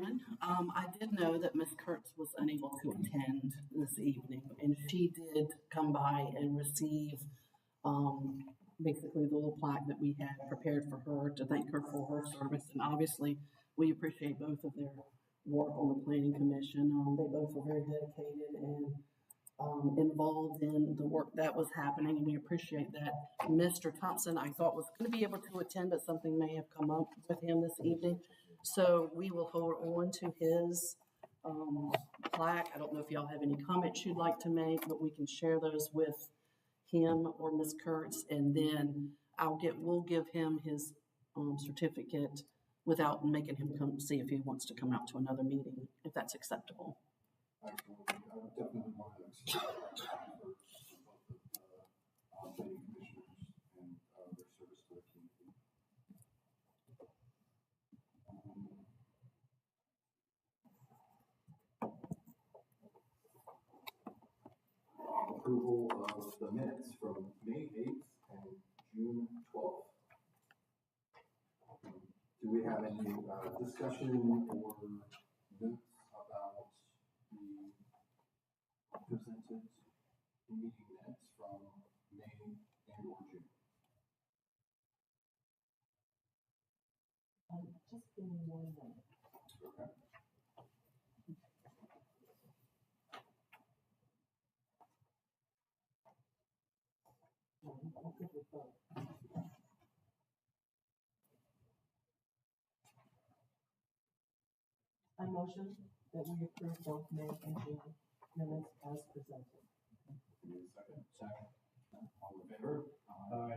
Chairman. I did know that Ms. Kurtz was unable to attend this evening, and she did come by and receive basically the little plaque that we had prepared for her to thank her for her service. And obviously, we appreciate both of their work on the Planning Commission. They both were very dedicated and involved in the work that was happening, and we appreciate that. Mr. Thompson, I thought was going to be able to attend, but something may have come up with him this evening. So we will hold on to his plaque. I don't know if y'all have any comments you'd like to make, but we can share those with him or Ms. Kurtz, and then we'll give him his certificate without making him come see if he wants to come out to another meeting, if that's acceptable. Absolutely. I would definitely want to express for both of the planning commissioners and their service to the community. Approval of the minutes from May 8th and June 12th. Do we have any discussion or notes about the presented meeting minutes from May and or June? Just give me 1 minute. Okay. I'll give you both. I motion that we approve both May and June minutes as presented. Give me a second. Second. All in favor? Aye.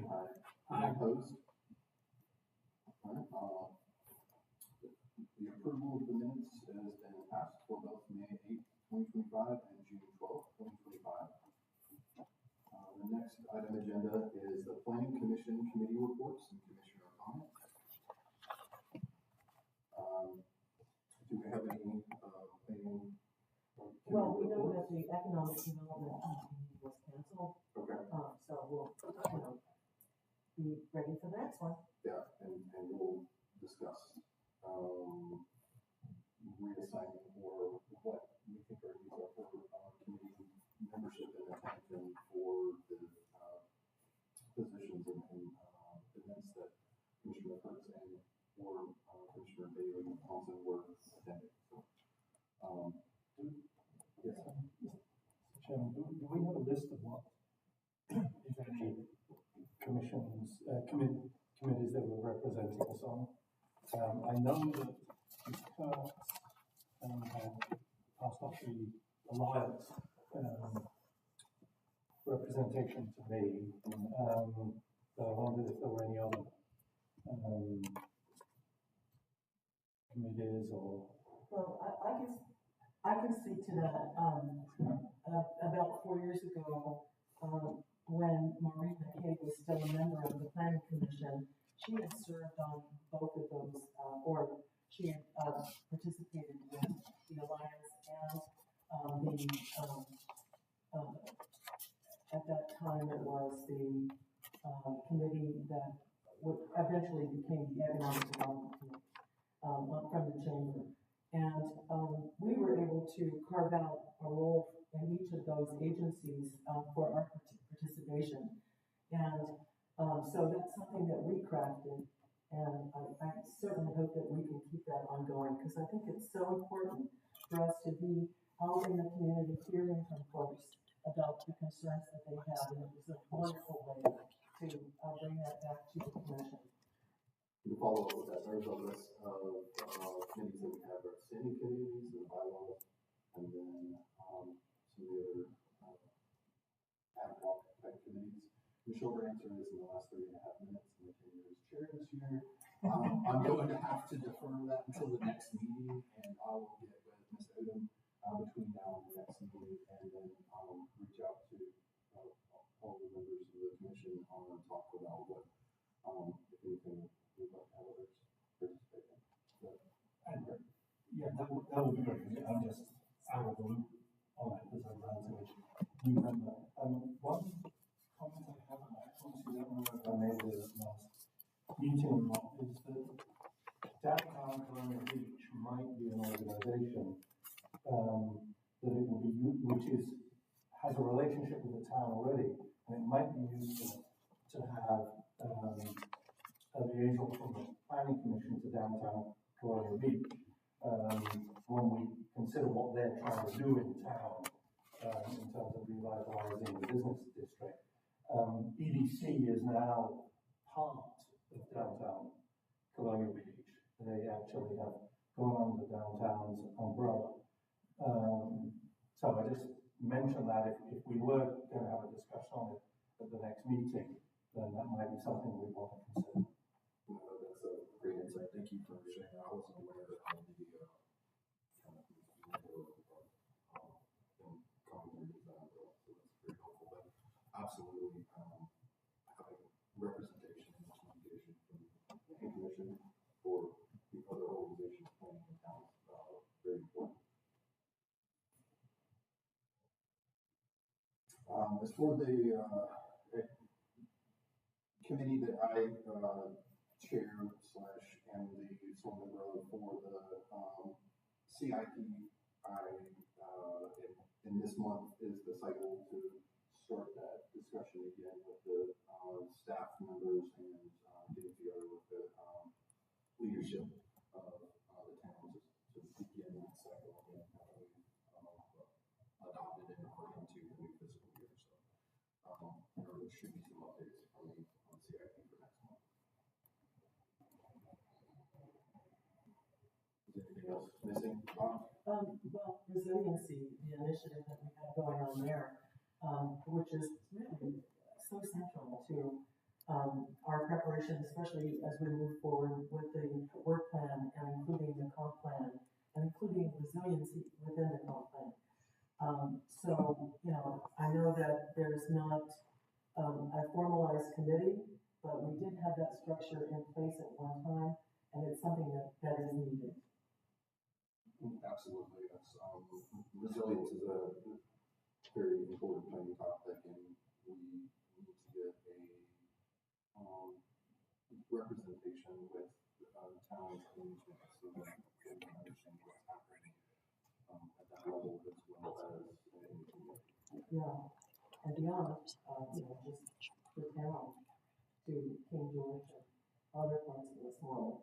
Any opposed? All right. The approval of the minutes has been passed for both May 8th, 2025 and June 12th, 2025. The next item agenda is the Planning Commission committee reports and commissioner comments. Do we have any Well, we know that the economic development meeting was canceled. Okay. So we'll, be ready for the next one. Yeah, and we'll discuss reassignment or what we think our needs are for committee membership and attention for the positions and events that Commissioner Kurtz and or Commissioner Bailey and Thompson were attending. So, yes. Mr. Chairman, do we have a list of what, if any, commissions, committees that were representing us on? I know that Mr. Kurtz had passed off the Alliance representation to me, but I wondered if there were any other committees or. Well, I can speak to that. About 4 years ago, when Maureen McCabe was still a member of the Planning Commission, she had served on both of those, or she had participated with the Alliance and at that time it was the committee that would eventually became the Economic Development Committee from the Chamber. And we were able to carve out a role in each of those agencies for our participation. And so that's something that we crafted. And I certainly hope that we can keep that ongoing, because I think it's so important for us to be out in the community hearing from folks about the concerns that they have. And it was a wonderful way to bring that back to the commission. To follow up with that, there's a list of committees that we have, our standing committees and bylaws, and then some of the other ad hoc type committees. The short answer is in the last 3.5 minutes, and the tenure as chair this year, I'm going to have to defer that until the next meeting, and I will get with Ms. Odom between now and the next meeting, and then reach out to all the members of the commission and talk about what, if anything, we'd like to have others participate in. So, yeah, that would be great. I'm just out of the loop on it because I'm relatively new member. One comment I have, and I obviously don't know if I made it at last meeting or not, is that downtown Colonial Beach might be an that it will be, has a relationship with the town already, and it might be useful to have, a liaison from the planning commission to downtown Colonial Beach, when we consider what they're trying to do in town, in terms of revitalizing the business district. EDC is now part of downtown Colonial Beach. They actually have gone under downtown's umbrella. So I just mentioned that if we were going to have a discussion on it at the next meeting, then that might be something we want to consider. That's a great insight. Thank you for sharing that. I wasn't aware of the kind of coming through that, so that's very helpful. But absolutely, having representation and communication from the commission for the other organizations playing in town is very important. As for the committee that I chair / am the sole member of for the CIP, in this month is the cycle to start that discussion again with the staff members and get together with the leadership of the towns to begin that cycle again now that we've adopted and are into the new fiscal year. So there should be some updates from me on CIP for next month. Is anything else missing, Bob? Well, resiliency, the initiative that we have going on there, which is really so central to our preparation, especially as we move forward with the work plan and including the comp plan and including resiliency within the comp plan. So, I know that there's not a formalized committee, but we did have that structure in place at one time, and it's something that is needed. Absolutely, that's resilience is a very important planning topic, and we need to get a representation with town management so that we can understand what's happening at that level as well as in the community. Yeah, and beyond, just the town to King George and other parts of this world.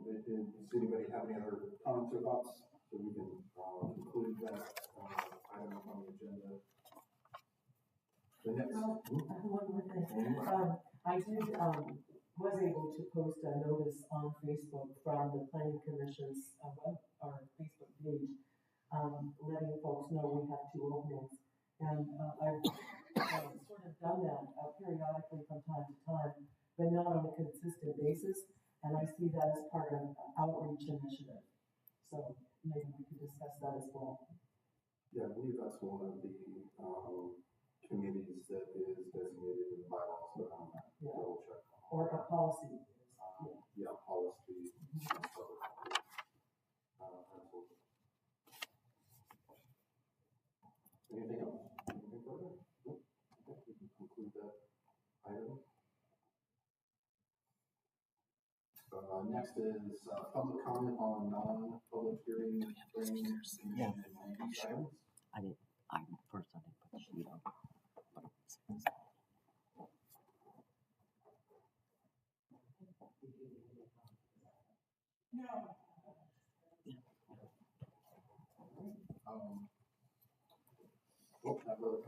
Does anybody have any other comments or thoughts so we can conclude that item on the agenda? The next. One more thing. I was able to post a notice on Facebook from the Planning Commission's Facebook page, letting folks know we have 2 openings. And I've sort of done that periodically from time to time, but not on a consistent basis. And I see that as part of an outreach initiative. So maybe we could discuss that as well. Yeah, I believe that's one of the committees that is designated in the bylaws, but I'm not double check. Or a policy. Yeah, policy. Absolutely. Anything else? Anything further? Nope. Okay, we can conclude that item. Next is public comment on non-public hearing. Yeah. I didn't put the sheet on.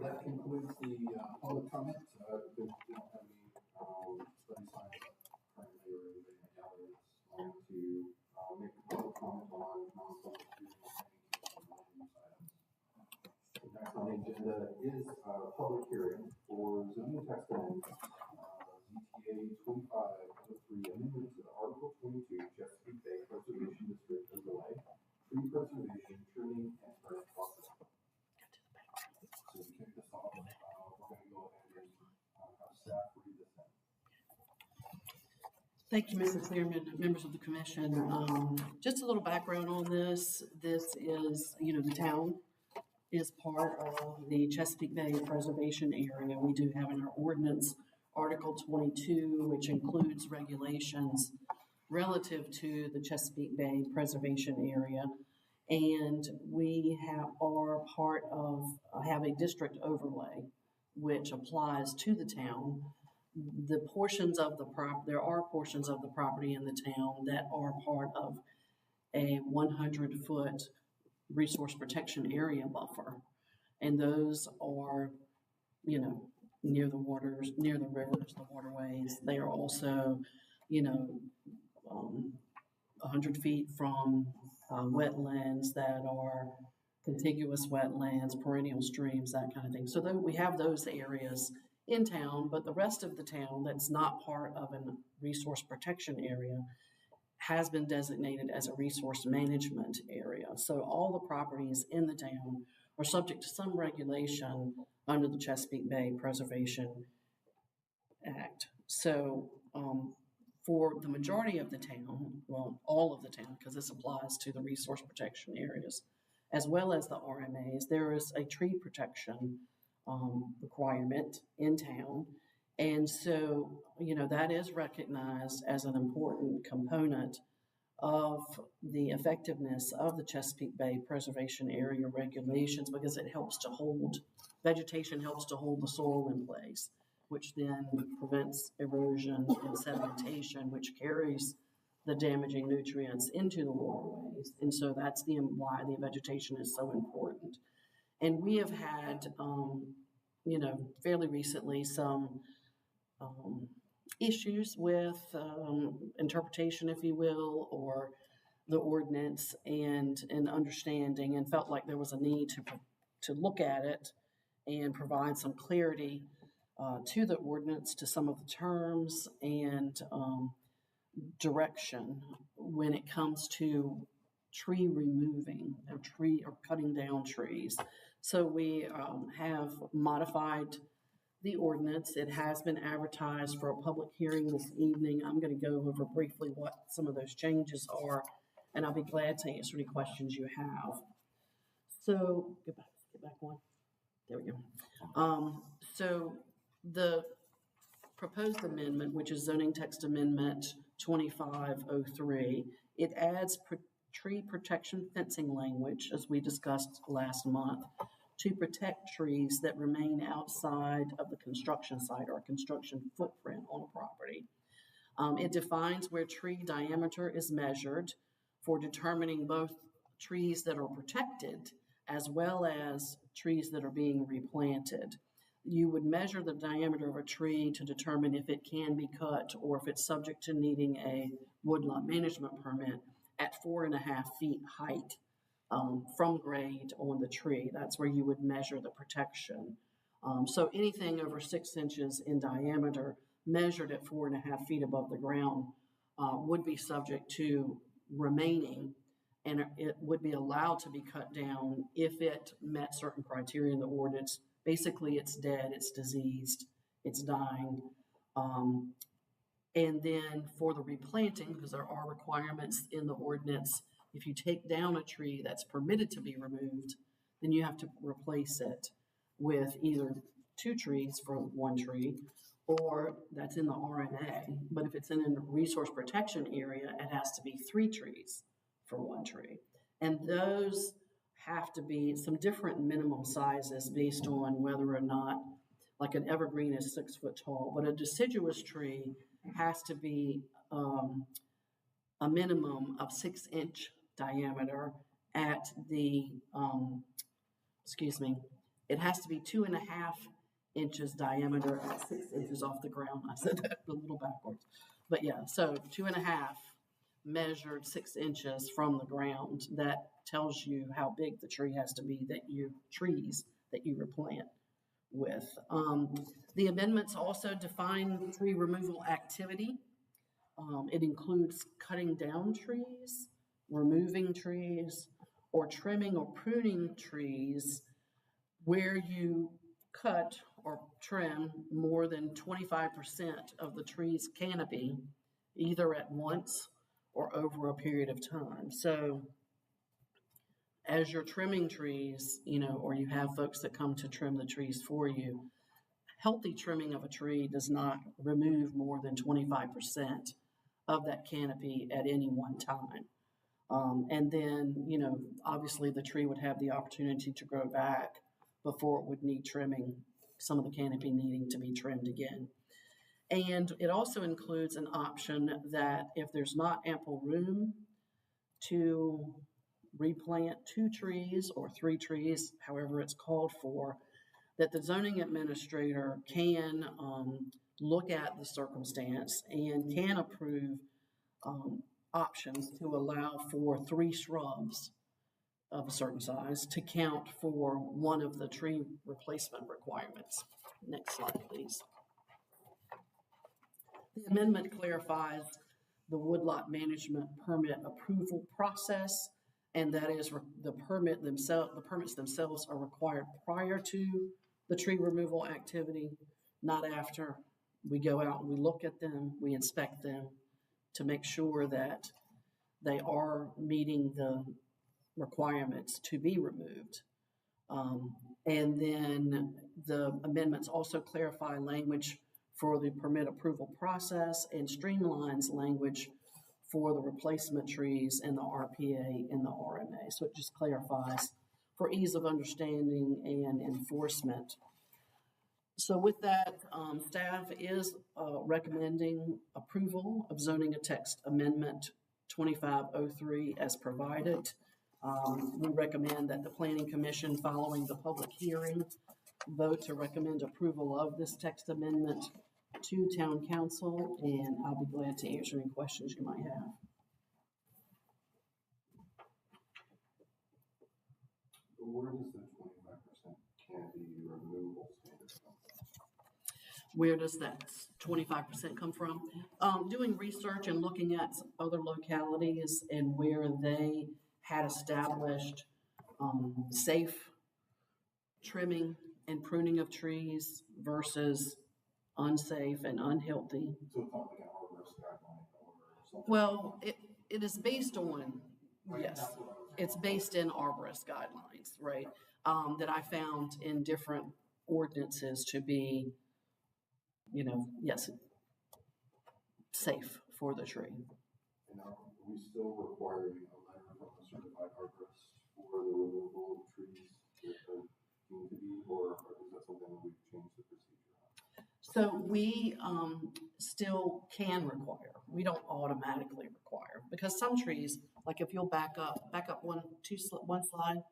That concludes the public comment. We don't have any study signs currently or anything like that. It's to make a public comment on non-public hearing items. Next on the agenda is a public hearing for zoning text amendment, ZTA 2503, amendment to the Article 22 Chesapeake Bay Preservation District overlay, tree preservation, trimming, and branch processing. So to kick this off, we're going to go ahead and have staff read this in. Thank you, Mr. Clearman, members of the commission. Just a little background on this. This is, the town is part of the Chesapeake Bay Preservation Area. We do have in our ordinance Article 22, which includes regulations relative to the Chesapeake Bay Preservation Area. And we are part of, have a district overlay, which applies to the town. The portions of the there are portions of the property in the town that are part of a 100-foot resource protection area buffer. And those are, you know, near the waters, near the rivers, the waterways. They are also, you know, 100 feet from wetlands that are contiguous wetlands, perennial streams, that kind of thing. So we have those areas in town, but the rest of the town that's not part of a resource protection area has been designated as a resource management area. So all the properties in the town are subject to some regulation under the Chesapeake Bay Preservation Act. So for the majority of the town, well, all of the town, because this applies to the resource protection areas, as well as the RMAs, there is a tree protection requirement in town. And so, you know, that is recognized as an important component of the effectiveness of the Chesapeake Bay Preservation Area regulations, because it helps to hold, vegetation helps to hold the soil in place, which then prevents erosion and sedimentation, which carries the damaging nutrients into the waterways. And so that's why the vegetation is so important. And we have had, you know, fairly recently some issues with interpretation, if you will, or the ordinance and understanding, and felt like there was a need to look at it and provide some clarity to the ordinance, to some of the terms and direction when it comes to tree removing or cutting down trees. So we have modified the ordinance. It has been advertised for a public hearing this evening. I'm going to go over briefly what some of those changes are, and I'll be glad to answer any questions you have. So get back one. There we go. So the proposed amendment, which is zoning text amendment 2503, it adds tree protection fencing language, as we discussed last month, to protect trees that remain outside of the construction site or construction footprint on a property. It defines where tree diameter is measured for determining both trees that are protected as well as trees that are being replanted. You would measure the diameter of a tree to determine if it can be cut or if it's subject to needing a woodlot management permit at 4.5 feet height from grade on the tree. That's where you would measure the protection. So anything over 6 inches in diameter measured at 4.5 feet above the ground would be subject to remaining, and it would be allowed to be cut down if it met certain criteria in the ordinance. Basically, it's dead, it's diseased, it's dying. And then for the replanting, because there are requirements in the ordinance, if you take down a tree that's permitted to be removed, then you have to replace it with either 2 trees for 1 tree, or that's in the RMA. But if it's in a resource protection area, it has to be 3 trees for 1 tree. And those have to be some different minimum sizes based on whether or not, like an evergreen is 6 foot tall, but a deciduous tree has to be a minimum of 6 inch diameter at the, it has to be 2.5 inches diameter at 6 inches off the ground. I said that a little backwards, but yeah, so 2.5 measured 6 inches from the ground. That tells you how big the tree has to be trees that you replant with. The amendments also define tree removal activity. It includes cutting down trees, removing trees, or trimming or pruning trees where you cut or trim more than 25% of the tree's canopy, either at once or over a period of time. So as you're trimming trees, you know, or you have folks that come to trim the trees for you, healthy trimming of a tree does not remove more than 25% of that canopy at any one time. And then, obviously the tree would have the opportunity to grow back before it would need trimming, some of the canopy needing to be trimmed again. And it also includes an option that if there's not ample room to replant 2 trees or 3 trees, however it's called for, that the zoning administrator can look at the circumstance and can approve options to allow for 3 shrubs of a certain size to count for one of the tree replacement requirements. Next slide, please. The amendment clarifies the woodlot management permit approval process, and that is the permits themselves are required prior to the tree removal activity, not after. We go out and we look at them, we inspect them to make sure that they are meeting the requirements to be removed. And then the amendments also clarify language for the permit approval process and streamlines language for the replacement trees in the RPA and the RMA. So it just clarifies for ease of understanding and enforcement. So with that, staff is recommending approval of zoning text amendment 2503 as provided. We recommend that the Planning Commission, following the public hearing, vote to recommend approval of this text amendment to Town Council, and I'll be glad to answer any questions you might have. Where does the 25% canopy removal standard come from? Where does that 25% come from? Doing research and looking at other localities and where they had established safe trimming and pruning of trees versus unsafe and unhealthy. So it's not like an arborist guideline or something? Well, it is based on, Right, yes, that's what I was- it's based in arborist guidelines, right? That I found in different ordinances to be, yes, safe for the tree. And are we still requiring a letter from a certified arborist for the removal of trees that are deemed to be, or is that something that we've changed the procedure on? So we still can require. We don't automatically require because some trees, like if you'll back up one slide.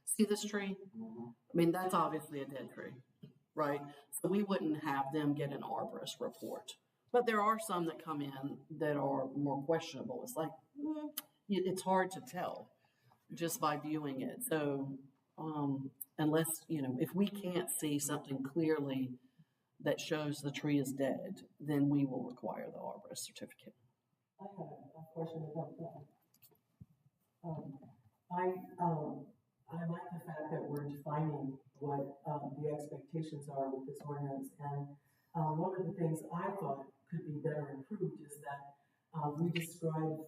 See this tree? Mm-hmm. I mean, that's obviously a dead tree, right? So we wouldn't have them get an arborist report. But there are some that come in that are more questionable. It's like, it's hard to tell just by viewing it. So unless, if we can't see something clearly that shows the tree is dead, then we will require the arborist certificate. I have a question about that. I like the fact that we're defining what the expectations are with this ordinance, and one of the things I thought could be better improved is that we describe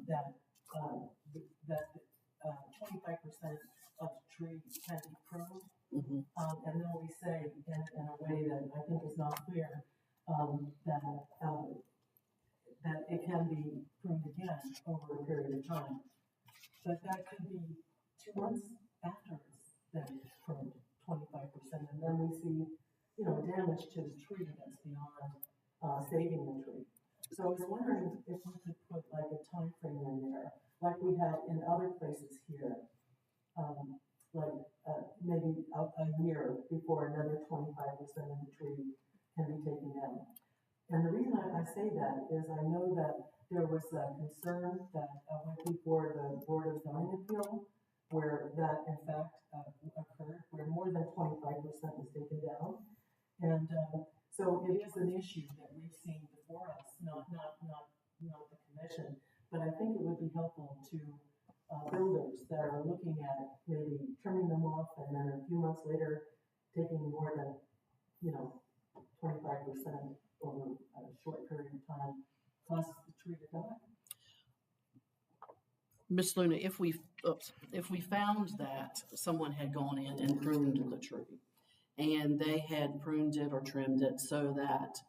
that 25% of the tree can be pruned, Mm-hmm. and then we say in a way that I think is not clear that it can be pruned again over a period of time. But that could be 2 months after it's been pruned, 25%, and then we see, damage to the tree that's beyond saving the tree. So I was wondering if we could put like a time frame in there, like we have in other places here, maybe a year before another 25% of the tree can be taken down. And the reason I say that is I know that there was a concern that went before the Board of Zoning Appeal, where that in fact occurred, where more than 25% was taken down. And so it is an issue that we've seen before us, not the commission, but I think it would be helpful to builders that are looking at maybe trimming them off and then a few months later taking more than 25% over a short period of time causes the tree to die. Ms. Luna, if we found that someone had gone in and pruned the tree and they had pruned it or trimmed it so that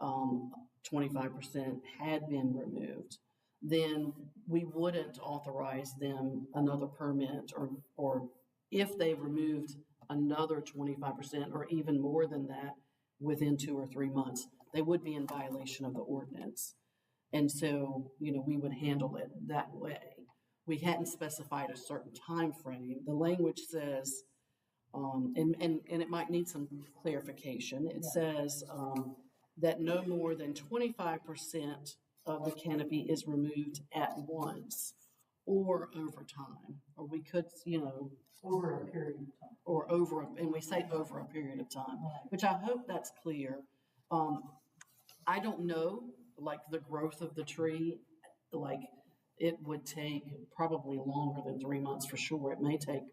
25% had been removed, then we wouldn't authorize them another permit, or if they removed another 25% or even more than that within 2 or 3 months, they would be in violation of the ordinance. And so, we would handle it that way. We hadn't specified a certain time frame. The language says, and it might need some clarification. It says that no more than 25% of the canopy is removed at once or over time, or we could, over a period of time. or and we say over a period of time, which I hope that's clear. I don't know, like the growth of the tree, like it would take probably longer than 3 months for sure. It may take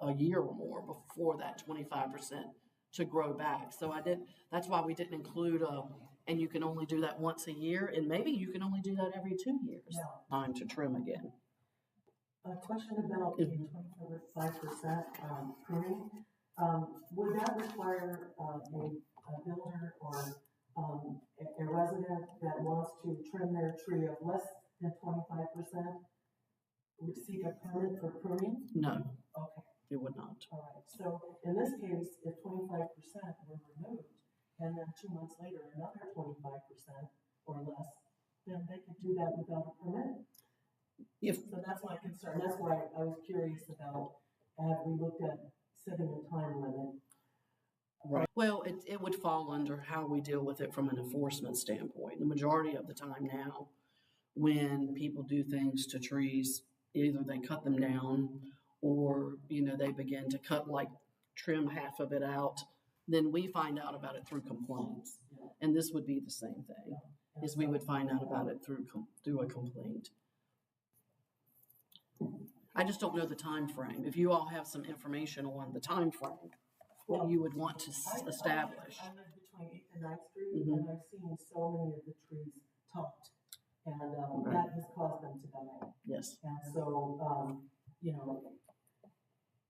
a year or more before that 25% to grow back. So that's why we didn't include and you can only do that once a year, and maybe you can only do that every 2 years. Yeah. Time to trim again. A question about the 25% pruning. Would that require a builder or a resident that wants to trim their tree of less than 25% would seek a permit for pruning? No, Okay, it would not. all right. So in this case, if 25% were removed, and then 2 months later, another 25% or less, then they could do that without a permit? So that's my concern. That's why I was curious about, have we looked at setting a time limit? Right. Well, it would fall under how we deal with it from an enforcement standpoint. The majority of the time now, when people do things to trees, either they cut them down or, they begin to trim half of it out, then we find out about it through complaints. And this would be the same thing, is we would find out about it through a complaint. I just don't know the time frame. If you all have some information on the time frame, what you would want to establish. I live between 8th and 9th Street, and I've seen so many of the trees topped, and that has caused them to die. Yes. And so,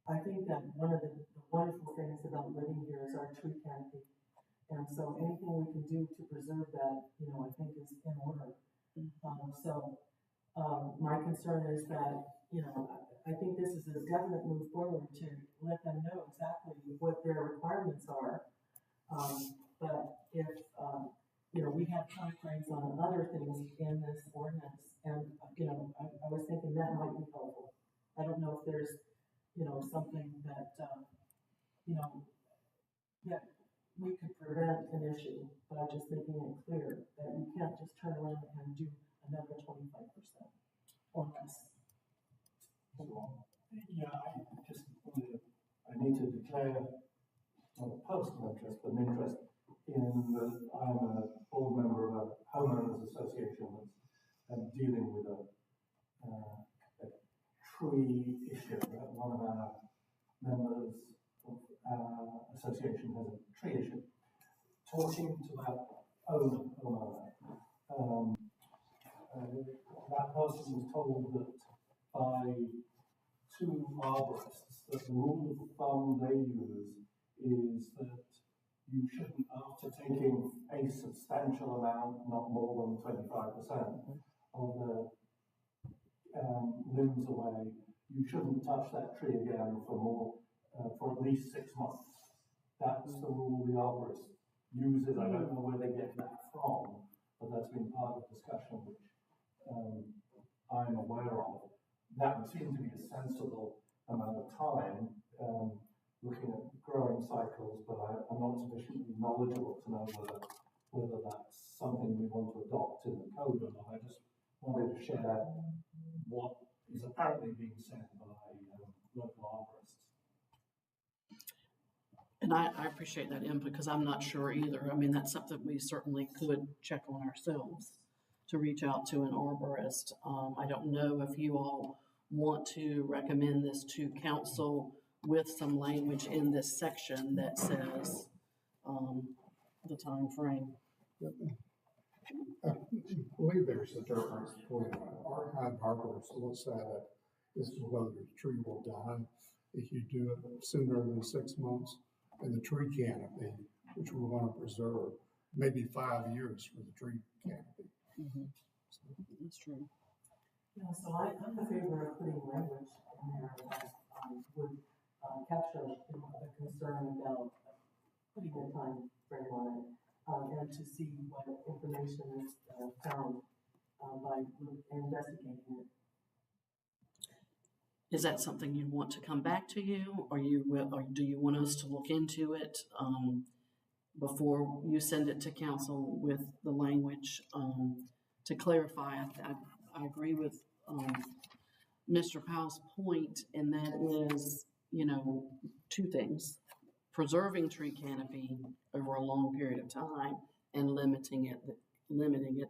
I think that one of the wonderful things about living here is our tree canopy. And so anything we can do to preserve that, I think is in order. My concern is that, I think this is a definite move forward to let them know exactly what their requirements are. But if, we have timeframes on other things in this ordinance, and, I was thinking that might be helpful. I don't know if there's, something that, that we could prevent an issue by just making it clear that you can't just turn around and do another 25% or less. Yeah, I need to declare not a personal interest, but an interest in that I'm a board member of a homeowners association that's dealing with a tree issue. One of our members of our association has a tree issue. Talking to that homeowner, that person was told that by 2 arborists that the rule of thumb they use is that you shouldn't, after taking a substantial amount, not more than 25% of the limbs away, you shouldn't touch that tree again for at least 6 months. That's the rule the arborist uses. I don't know where they get that from, but that's been part of the discussion which I'm aware of. That would seem to be a sensible amount of time, looking at growing cycles, but I'm not sufficiently knowledgeable to know whether that's something we want to adopt in the code or not. I just wanted to share what is apparently being said by local arborists. And I appreciate that input because I'm not sure either. I mean, that's something we certainly could check on ourselves to reach out to an arborist. I don't know if you all want to recommend this to council with some language in this section that says the time frame. I believe there's a difference between an arborist looks at it as to whether the tree will die if you do it sooner than 6 months, and the tree canopy, which we want to preserve, maybe 5 years for the tree canopy. That's true. Yeah, so I'm in favor of putting language in there that, would, capture, you know, the concern about putting a time frame on it, and to see what information is, found, by investigating it. Is that something you want to come back to you, or or do you want us to look into it, before you send it to council with the language, to clarify? I agree with, Mr. Powell's point, and that is, you know, two things: preserving tree canopy over a long period of time and limiting it,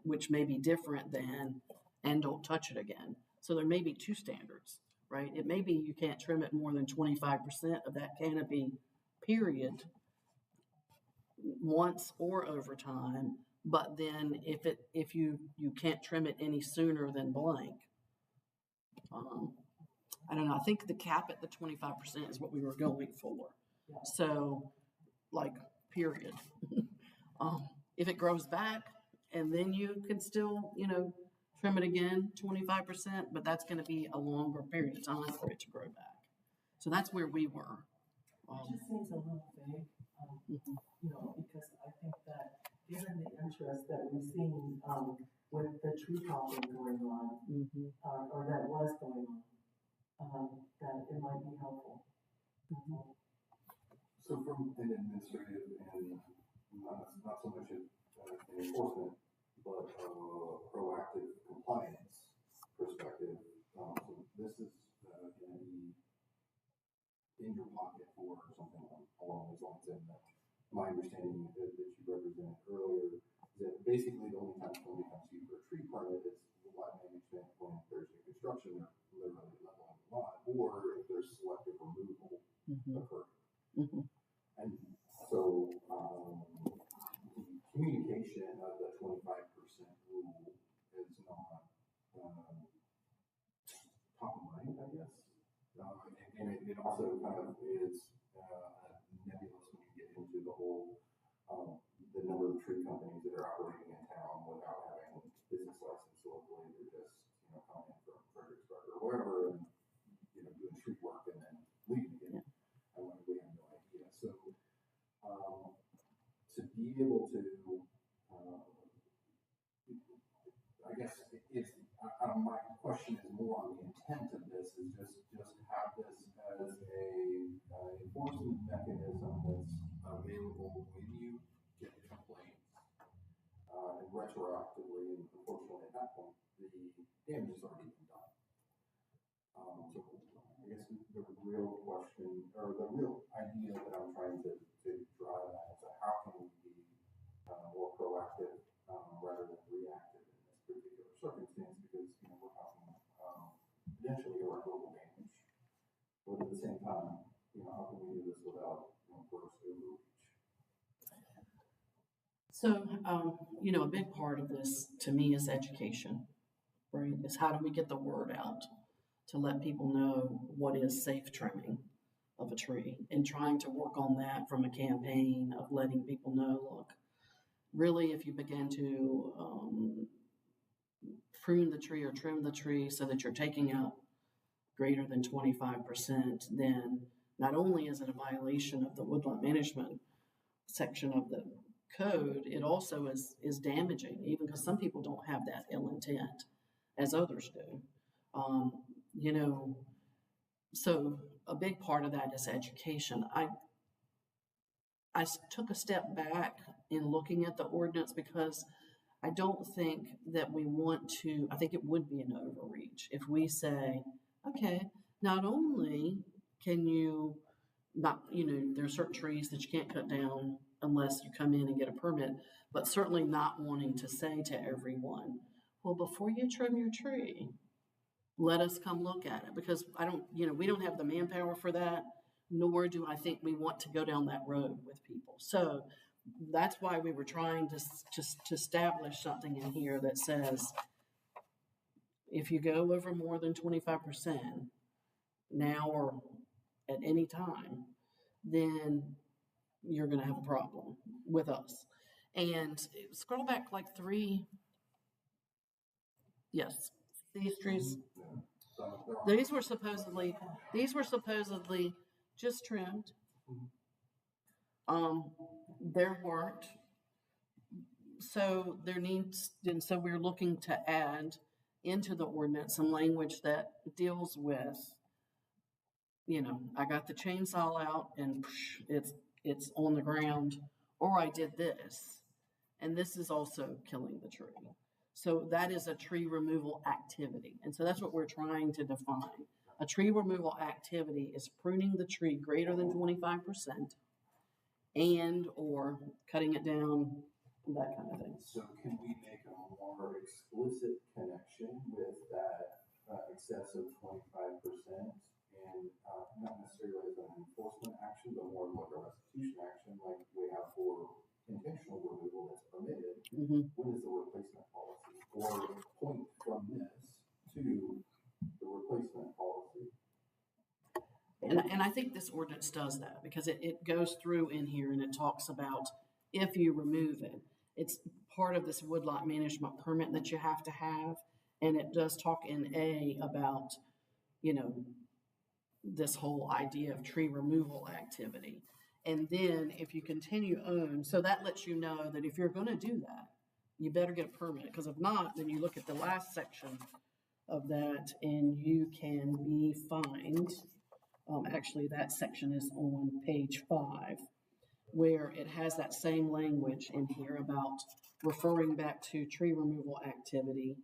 which may be different than, and don't touch it again. So there may be two standards, right? It may be you can't trim it more than 25% of that canopy, period, once or over time. But then if you can't trim it any sooner than blank, I don't know. I think the cap at the 25% is what we were going for. So, like, period. If it grows back, and then you can still, you know, trim it again, 25%, but that's going to be a longer period of time for it to grow back. So that's where we were. It just seems a little vague, you know, because I think that given the interest that we've seen, with the tree topping going on, or that was going on, that it might be helpful. So from an administrative and not so much an enforcement, but proactive compliance perspective, so this is going to be in your pocket for something along those lines. And my understanding that you represented earlier is that basically the only time somebody comes to you for a tree permit is lot management when there's new construction, they're literally leveling the lot, or if there's selective removal occurring. And so the communication of the 25% rule is not top of mind, I guess. And it also kind of is nebulous when you get into the whole, the number of tree companies that are operating in town without having business license locally. They're just, you know, coming in from Fredericksburg or wherever and, you know, doing tree work and then leaving again. And we have no idea. So, to be able to, I guess it's, my question is more on the intent of this, is just have this as a enforcement mechanism that's available when you get the complaints, and retroactively, and unfortunately at that point, the damage has already been done. So I guess the real question, or the real idea that I'm trying to drive at is how can we be more proactive rather than reactive in this particular circumstance, because, you know, we're talking potentially irreparable damage. But at the same time, you know, how can we do this without, you know, gross overreach? So, you know, a big part of this to me is education, right? Is how do we get the word out to let people know what is safe trimming of a tree, and trying to work on that from a campaign of letting people know, look, really, if you begin to prune the tree or trim the tree so that you're taking out greater than 25%, then not only is it a violation of the woodland management section of the code, it also is damaging, even because some people don't have that ill intent as others do. You know, so a big part of that is education. I took a step back in looking at the ordinance because I don't think that we want to, I think it would be an overreach if we say, okay, not only can you not, you know, there are certain trees that you can't cut down unless you come in and get a permit, but certainly not wanting to say to everyone, well, before you trim your tree, let us come look at it, because we don't have the manpower for that, nor do I think we want to go down that road with people. So that's why we were trying to establish something in here that says, if you go over more than 25% now or at any time, then you're gonna have a problem with us. And scroll back like 3. Yes, these trees. So there are. These were supposedly just trimmed. There weren't. So there needs, and so we're looking to add into the ordinance some language that deals with, I got the chainsaw out and it's on the ground, or I did this, and this is also killing the tree. So that is a tree removal activity. And so that's what we're trying to define. A tree removal activity is pruning the tree greater than 25% and or cutting it down, that kind of thing. So can we make a more explicit connection with that excessive 25% and not necessarily as an enforcement action, but more like a restitution action, like we have for intentional removal that's permitted? What is the replacement policy? Or point from this to the replacement policy? And I think this ordinance does that because it goes through in here and it talks about if you remove it. It's part of this woodlot management permit that you have to have. And it does talk in A about, this whole idea of tree removal activity. And then if you continue on, so that lets you know that if you're going to do that, you better get a permit. Because if not, then you look at the last section of that and you can be fined. Actually, that section is on page 5, where it has that same language in here about referring back to tree removal activity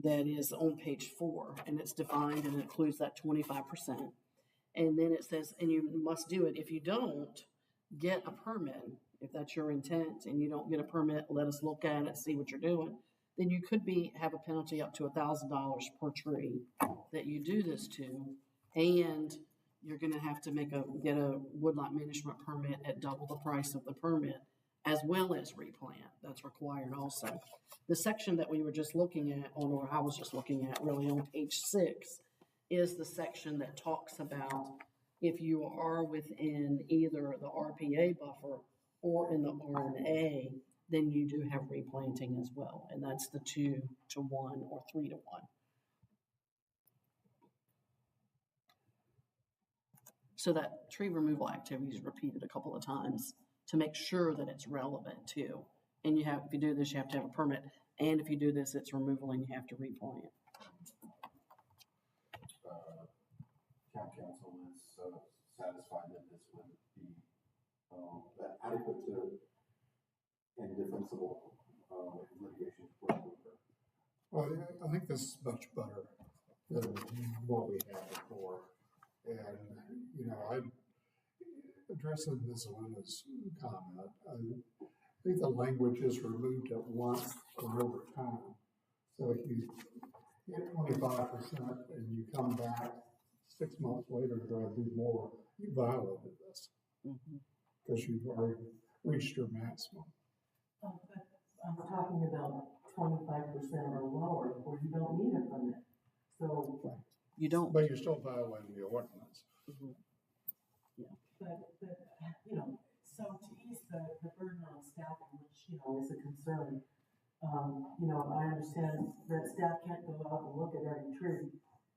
that is on page 4, and it's defined and it includes that 25%. And then it says, and you must do it. If you don't get a permit, if that's your intent, and you don't get a permit, let us look at it, see what you're doing, then you could have a penalty up to $1,000 per tree that you do this to, and you're going to have to get a woodlot management permit at double the price of the permit, as well as replant. That's required also. The section that we were just looking at, or I was just looking at really on page 6, is the section that talks about if you are within either the RPA buffer or in the RMA, then you do have replanting as well. And that's the 2 to 1 or 3 to 1. So that tree removal activity is repeated a couple of times to make sure that it's relevant too. And if you do this, you have to have a permit. And if you do this, it's removal and you have to replant. Town council is satisfied that this would be adequate to and defensible litigation to work with. Well, I think this is much better than what we had before. And, I'm addressing Ms. Luna's comment. I think the language is removed at once or over time. So if you get 25% and you come back 6 months later to try to do more, you violated this because you've already reached your maximum. But I'm talking about 25% or lower, where you don't need a permit. So. Right. You don't. But you're still violating the ordinance. Yeah. But, so to ease the burden on staffing, which, is a concern, I understand that staff can't go out and look at every tree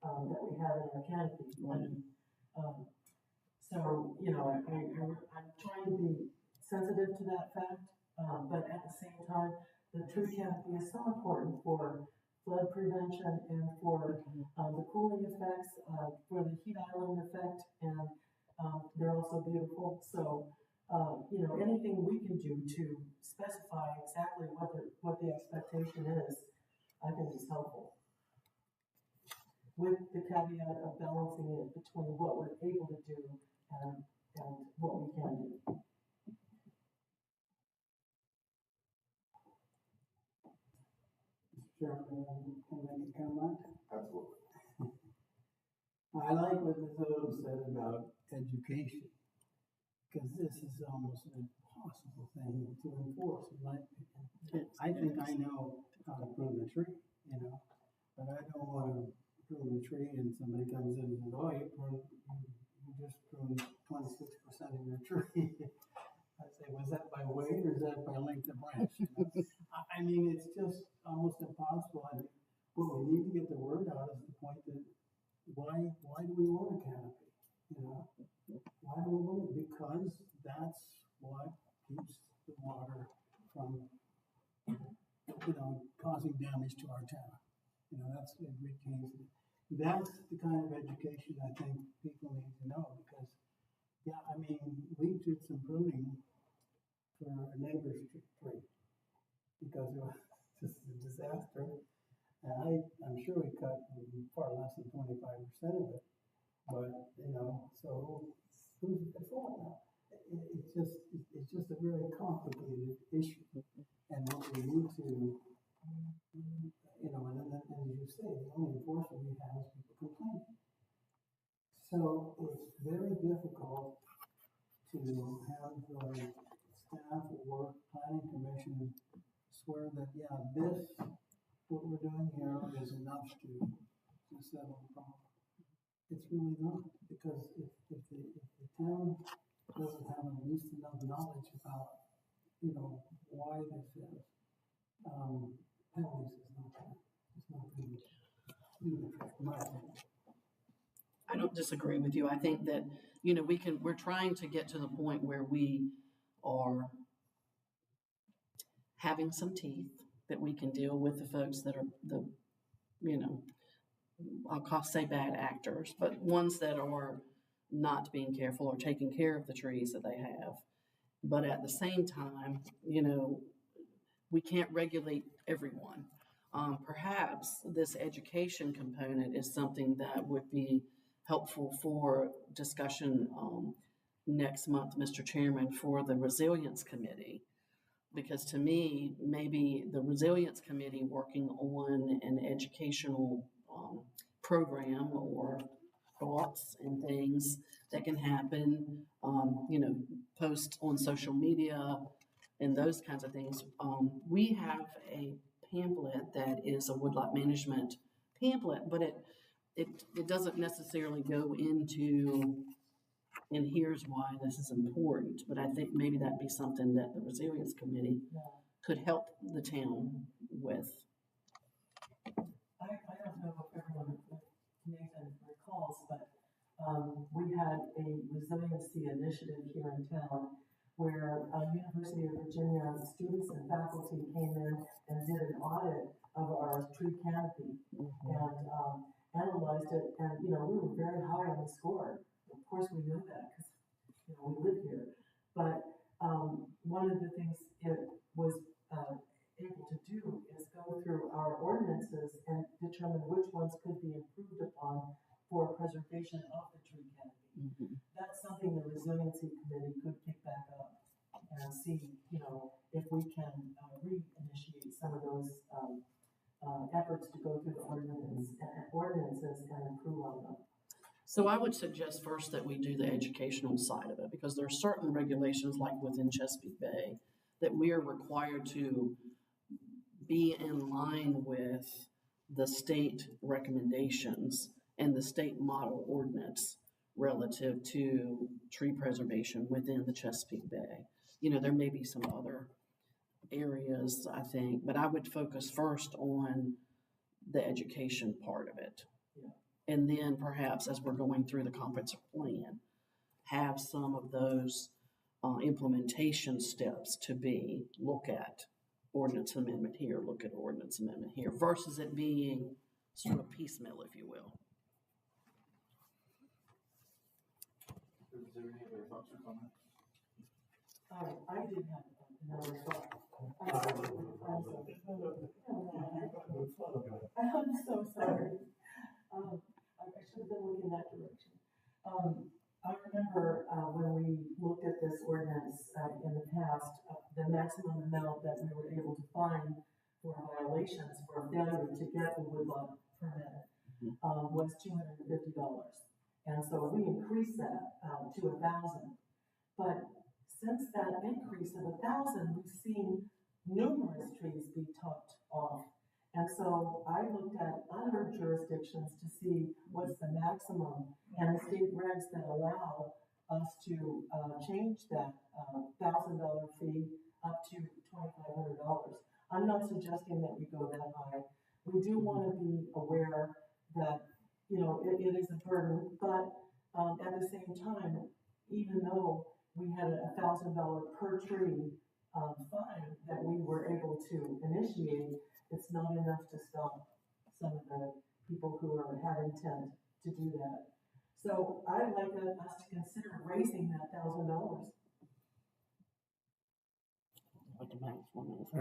that we have in our canopy. Right. So, I'm trying to be sensitive to that fact, but at the same time, the tree canopy is so important for flood prevention and for the cooling effects, for the heat island effect, and they're also beautiful. So, anything we can do to specify exactly what the expectation is, I think is helpful. With the caveat of balancing it between what we're able to do and what we can do. Chairman, can I make a comment? Absolutely. I like what Ms. Odom said about education, because this is almost an impossible thing to enforce, in my opinion. I think I know how to prune a tree, but I don't want to prune a tree and somebody comes in and says, oh, you just pruned 26% of your tree. just almost impossible. I mean, what we need to get the word out is the point that why do we want a canopy? You know, why do we want it? Because that's what keeps the water from, causing damage to our town. That's it retains it. That's the kind of education I think people need to know because, yeah, I mean, we did some pruning for a neighbor's tree because it was just a disaster. And I'm sure we cut far less than 25% of it. But, so who's at fault now? It's just a very complicated issue. And what we need to, and as you say, the only enforcement we have is people complaining. So it's very difficult to have the staff or planning commission swear that, yeah, what we're doing here is enough to settle the problem. It's really not, because if the town doesn't have at least enough knowledge about, why this is, penalties is not going to do the trick, in my opinion. I don't disagree with you. I think that, we're trying to get to the point where we are having some teeth that we can deal with the folks that are I'll say bad actors, but ones that are not being careful or taking care of the trees that they have. But at the same time, we can't regulate everyone. Perhaps this education component is something that would be helpful for discussion next month, Mr. Chairman, for the Resilience Committee. Because to me, maybe the Resilience Committee working on an educational program or thoughts and things that can happen, post on social media and those kinds of things. We have a pamphlet that is a woodlot management pamphlet, but it doesn't necessarily go into, and here's why this is important, but I think maybe that'd be something that the Resilience Committee could help the town with. I don't know if everyone, Nathan recalls, but we had a resiliency initiative here in town where University of Virginia students and faculty came in and did an audit of our tree canopy and analyzed it. And, we were very high on the score. Of course, we know that because, we live here. But one of the things it was able to do is go through our ordinances and determine which ones could be improved upon for preservation of the tree canopy. That's something the Resiliency Committee could pick back up and see, if we can reinitiate some of those efforts to go through the ordinances and improve on them. So I would suggest first that we do the educational side of it, because there are certain regulations like within Chesapeake Bay that we are required to be in line with the state recommendations and the state model ordinance relative to tree preservation within the Chesapeake Bay. There may be some other areas, I think, but I would focus first on the education part of it. And then perhaps as we're going through the comprehensive plan, have some of those implementation steps to be look at ordinance amendment here, look at ordinance amendment here, versus it being sort of piecemeal, if you will. Is there any other thoughts or comments? I did have another thought. I'm so sorry. I should have been looking that direction. I remember when we looked at this ordinance in the past, the maximum amount that we were able to fine for violations for failure to get the woodlot permit was $250. And so we increased that to 1,000. But since that increase of 1,000, we've seen numerous trees be chopped off. And so I looked at other jurisdictions to see what's the maximum, and the state regs that allow us to change that $1,000 fee up to $2,500. I'm not suggesting that we go that high. We do want to be aware that, you know, it is a burden, but, at the same time, even though we had $1,000 per tree, fine that we were able to initiate, it's not enough to stop some of the people who have intent to do that. So I'd like us to consider raising that $1,000. What the maximum is. I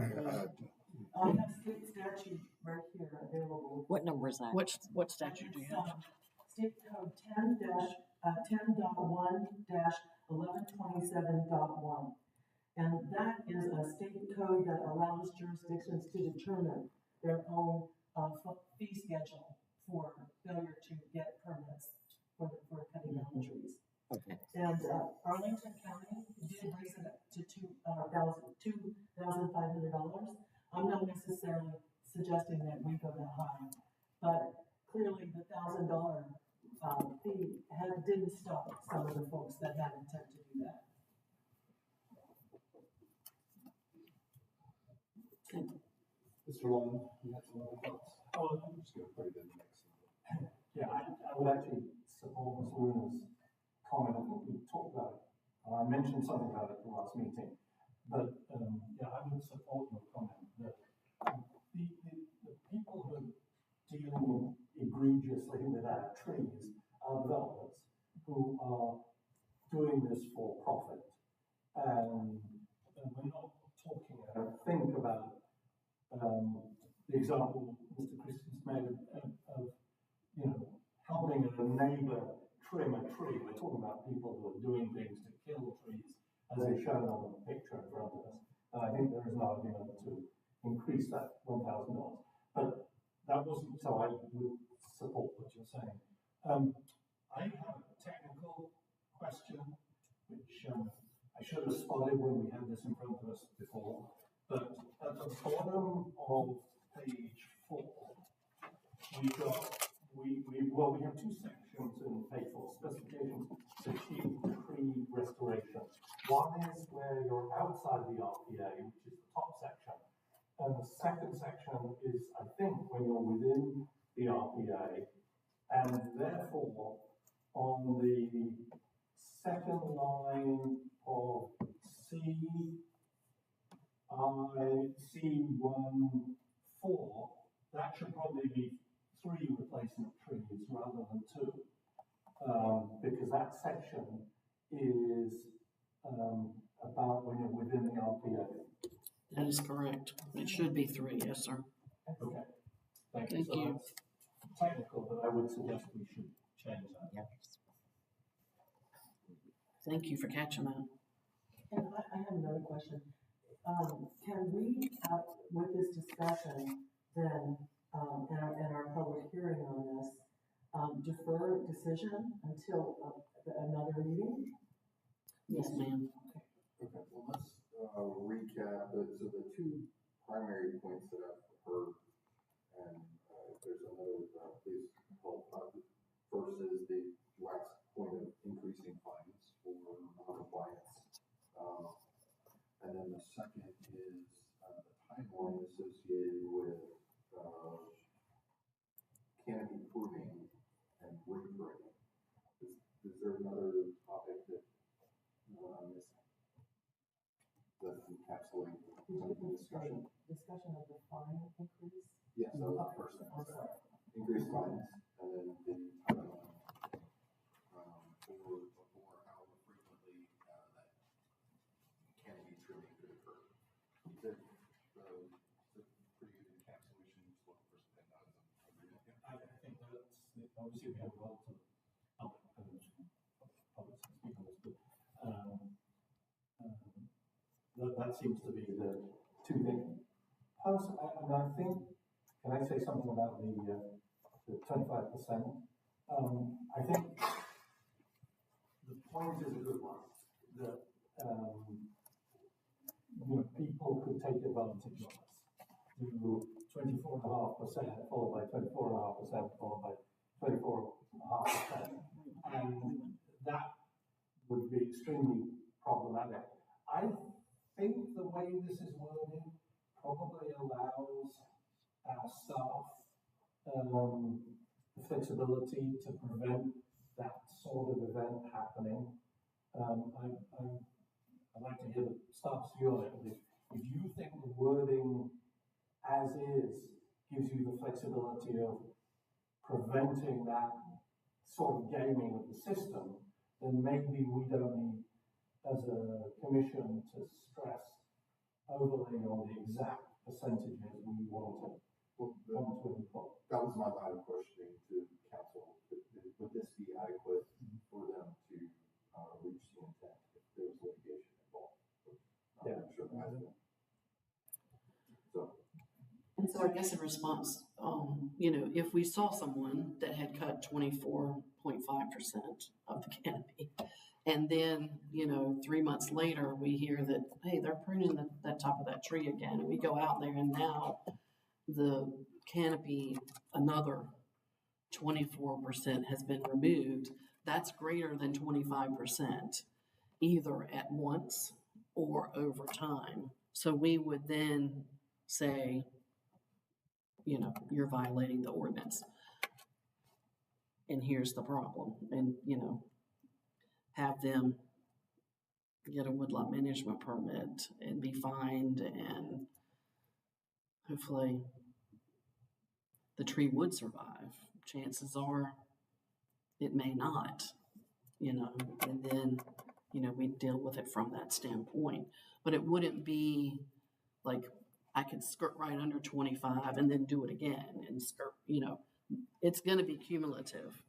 have state statute right here available. What number is that? What statute do you have? State code 10-1127.1. And that is a state code that allows jurisdictions to determine their own, fee schedule for failure to get permits for cutting down trees. Okay. And, Arlington County did raise it up to $2,500. I'm not necessarily suggesting that we go that high, but clearly the $1,000 fee didn't stop some of the folks that had intent to do that. Mr. Long, you have some other thoughts? Oh, I'm just gonna put it in next. yeah, I would actually support Ms. Luna's comment. I think we talked about it. I mentioned something about it at the last meeting, but, yeah, I would support your comment that the people who are dealing egregiously with our trees are developers who are doing this for profit. And we're not talking, I don't think, about the example Mr. Christian's made of, you know, helping a neighbor trim a tree. We're talking about people who are doing things to kill trees, as is shown on the picture in front of us. And I think there is an argument to increase that $1,000. But that wasn't, so I would support what you're saying. I have a technical question, which I should have spotted when we had this in front of us before. But at the bottom of page 4, we have two sections in page 4, specifications to achieve tree restoration. One is where you're outside the RPA, which is the top section. And the second section is, I think, when you're within the RPA. And therefore, on the second line of C14, that should probably be 3 replacement trees rather than 2, because that section is about when you're within the RPA. That is correct. It should be 3, yes, sir. Okay, thank you. Thank So you. that's technical, but I would suggest we should change that. Yep. Thank you for catching that. And I have another question. Can we, with this discussion, then, and our public hearing on this, defer decision until another meeting? Yes, ma'am. Okay, well, let's, recap. So the two primary points that I've heard, and, if there's another, please help. First is the last point of increasing fines for non-compliance. And then the second is, the timeline associated with, canopy pruning and repruning. Is there another topic that, I'm missing? That encapsulating some of the discussion? Discussion of the fine increase? Yes, that was the first thing. I'm sorry. Increased fines, and then the timeline, or however frequently, that canopy trimming could occur. You did, pretty good encapsulation, just looking for some headnotes and agreement. I think that's, obviously we have a lot of public speak on this, but that seems to be the two things. And I think, can I say something about the 25%? I think the point is a good one, that people could take advantage of us. Do 24.5% followed by 24.5% followed by 24.5%, and that would be extremely problematic. I think the way this is worded probably allows our staff, the flexibility to prevent that sort of event happening. I'd like to hear the staff's view on it, but if you think the wording as is gives you the flexibility of preventing that sort of gaming of the system, then maybe we don't need, as a commission, to stress overly on the exact percentages we want to input. That was my line of questioning to council. Would this be adequate for them to reach the intent if there was litigation involved? Yeah. I'm sure there has been. So, And so I guess in response, you know, if we saw someone that had cut 24.5% of the canopy, and then, you know, 3 months later, we hear that, hey, they're pruning that top of that tree again, and we go out there and now the canopy, another 24% has been removed, that's greater than 25%, either at once or over time. So we would then say, you know, you're violating the ordinance. And here's the problem. And, you know, have them get a woodlot management permit and be fined, and hopefully the tree would survive. Chances are it may not, you know, and then, you know, we deal with it from that standpoint. But it wouldn't be like I could skirt right under 25 and then do it again and skirt, you know, it's going to be cumulative.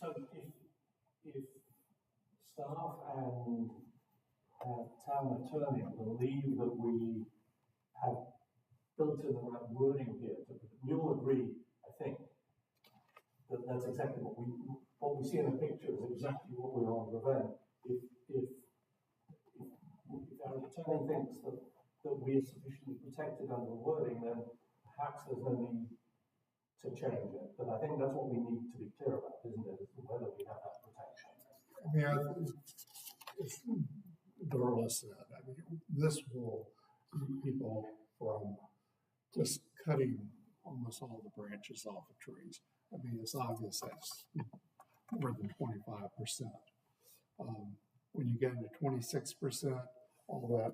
So if staff and town attorney believe that we have built in the right wording here, you'll agree, I think, that that's exactly what we see in the picture is exactly what we want to prevent. If our attorney thinks that we are sufficiently protected under the wording, then perhaps there's no need to change it. But I think that's what we need to be clear about, isn't it? Is whether we have that protection. I mean, it's Darla said, I mean, this will keep people from just cutting almost all the branches off of trees. I mean, it's obvious that's more than 25%. When you get into 26%, all that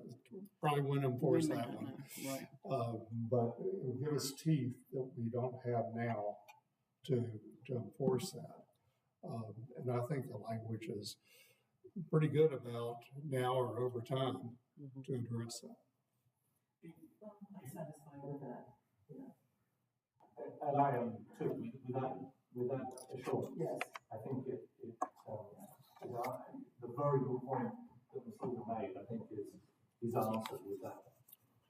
probably wouldn't enforce that one. Right. But it will give us teeth that we don't have now to enforce that. And I think the language is pretty good about now or over time to address that. Well, I'm satisfied with that, yeah. And I am too, with that assurance. Yes. I think the very good point that was sort of made, I think, is answered with that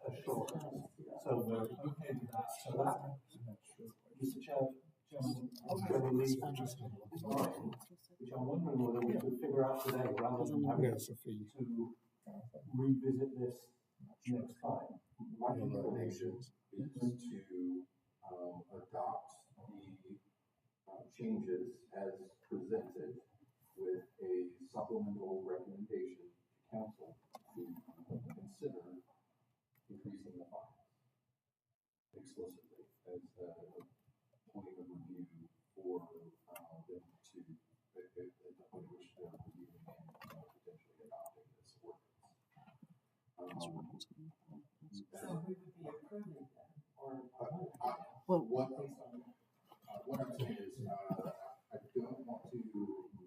assurance. So we're okay with that. So that, Mr. Chairman, Chairman Lee, which I'm wondering whether we could figure out today rather than having to revisit this next time. my recommendation is to adopt the changes as presented with a supplemental recommendation to council to consider increasing the fine explicitly as a point of review for them to, at the point at which they're reviewing and potentially adopting this ordinance. So we would be approving them, or Well, What I'm saying is, I don't want to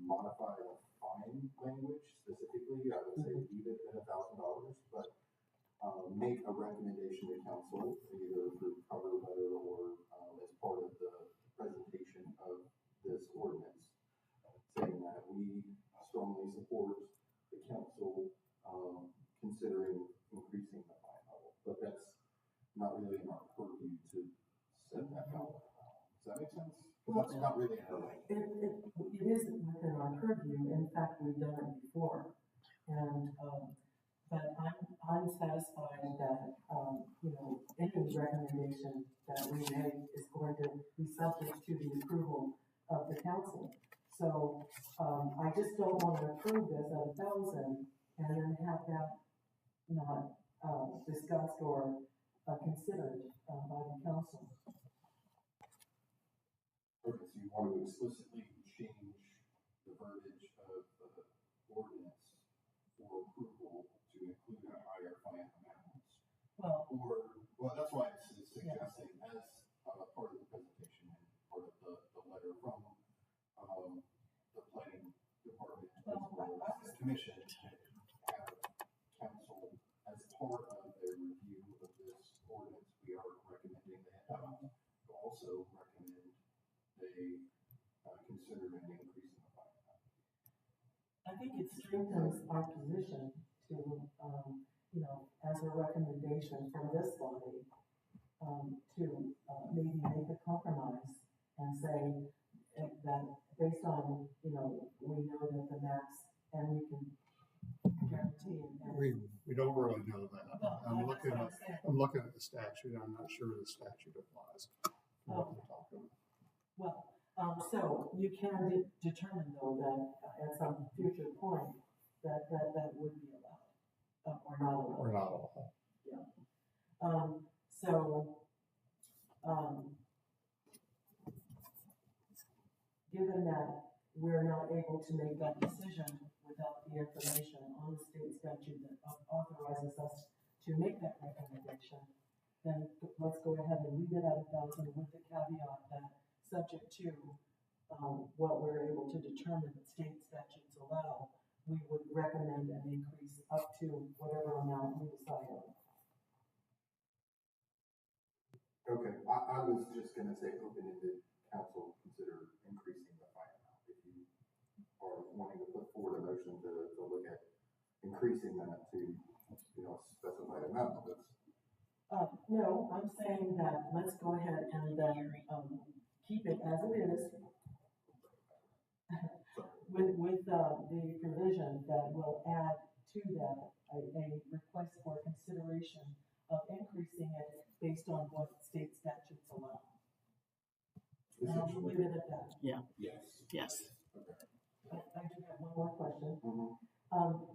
modify the fine language specifically. I would say leave it at $1,000, but make a recommendation to council either through cover letter or as part of the presentation of this ordinance, saying that we strongly support the council considering increasing the fine level. But that's not really in our purview to set that out. Does that make sense? Because that's not really our way. it is within our purview. In fact, we've done it before. And, but I'm satisfied that, you know, any recommendation that we make is going to be subject to the approval of the council. So, I just don't wanna approve this at 1,000 and then have that not, discussed or, considered, by the council. Okay, so you want to explicitly change the verbiage of the ordinance for approval to include a higher fine amount? Well, Well, that's why it's suggesting as, part of the presentation and part of the letter from, the planning department as well as the commission, to have council as part of their review of this ordinance, we are recommending they also recommend they, consider an increase in the fine amount. I think it strengthens our position to, as a recommendation from this body, to, maybe make a compromise and say that based on, we know that the max, and we can guarantee and. We don't really know that. Well, I'm that's looking what at, I'm saying. I'm looking at the statute, I'm not sure the statute applies. to what we're talking about. Well, so you can determine though that at some future point, that would be allowed, or not allowed. Or not all. Given that we're not able to make that decision without the information on the state statute that authorizes us to make that recommendation, then let's go ahead and leave it at 1,000 with the caveat that subject to, what we're able to determine that state statutes allow, we would recommend an increase up to whatever amount we decide on. Okay, I was just gonna say open-ended council consider increasing the fine amount. If you are wanting to put forward a motion to look at increasing that to, a specified amount, that's. No, I'm saying that let's go ahead and then, keep it as it is. With the provision that will add to that a request for consideration of increasing it based on what state statutes allow. And I'll leave it at that. Yes. Yes. I do have one more question. Mm-hmm.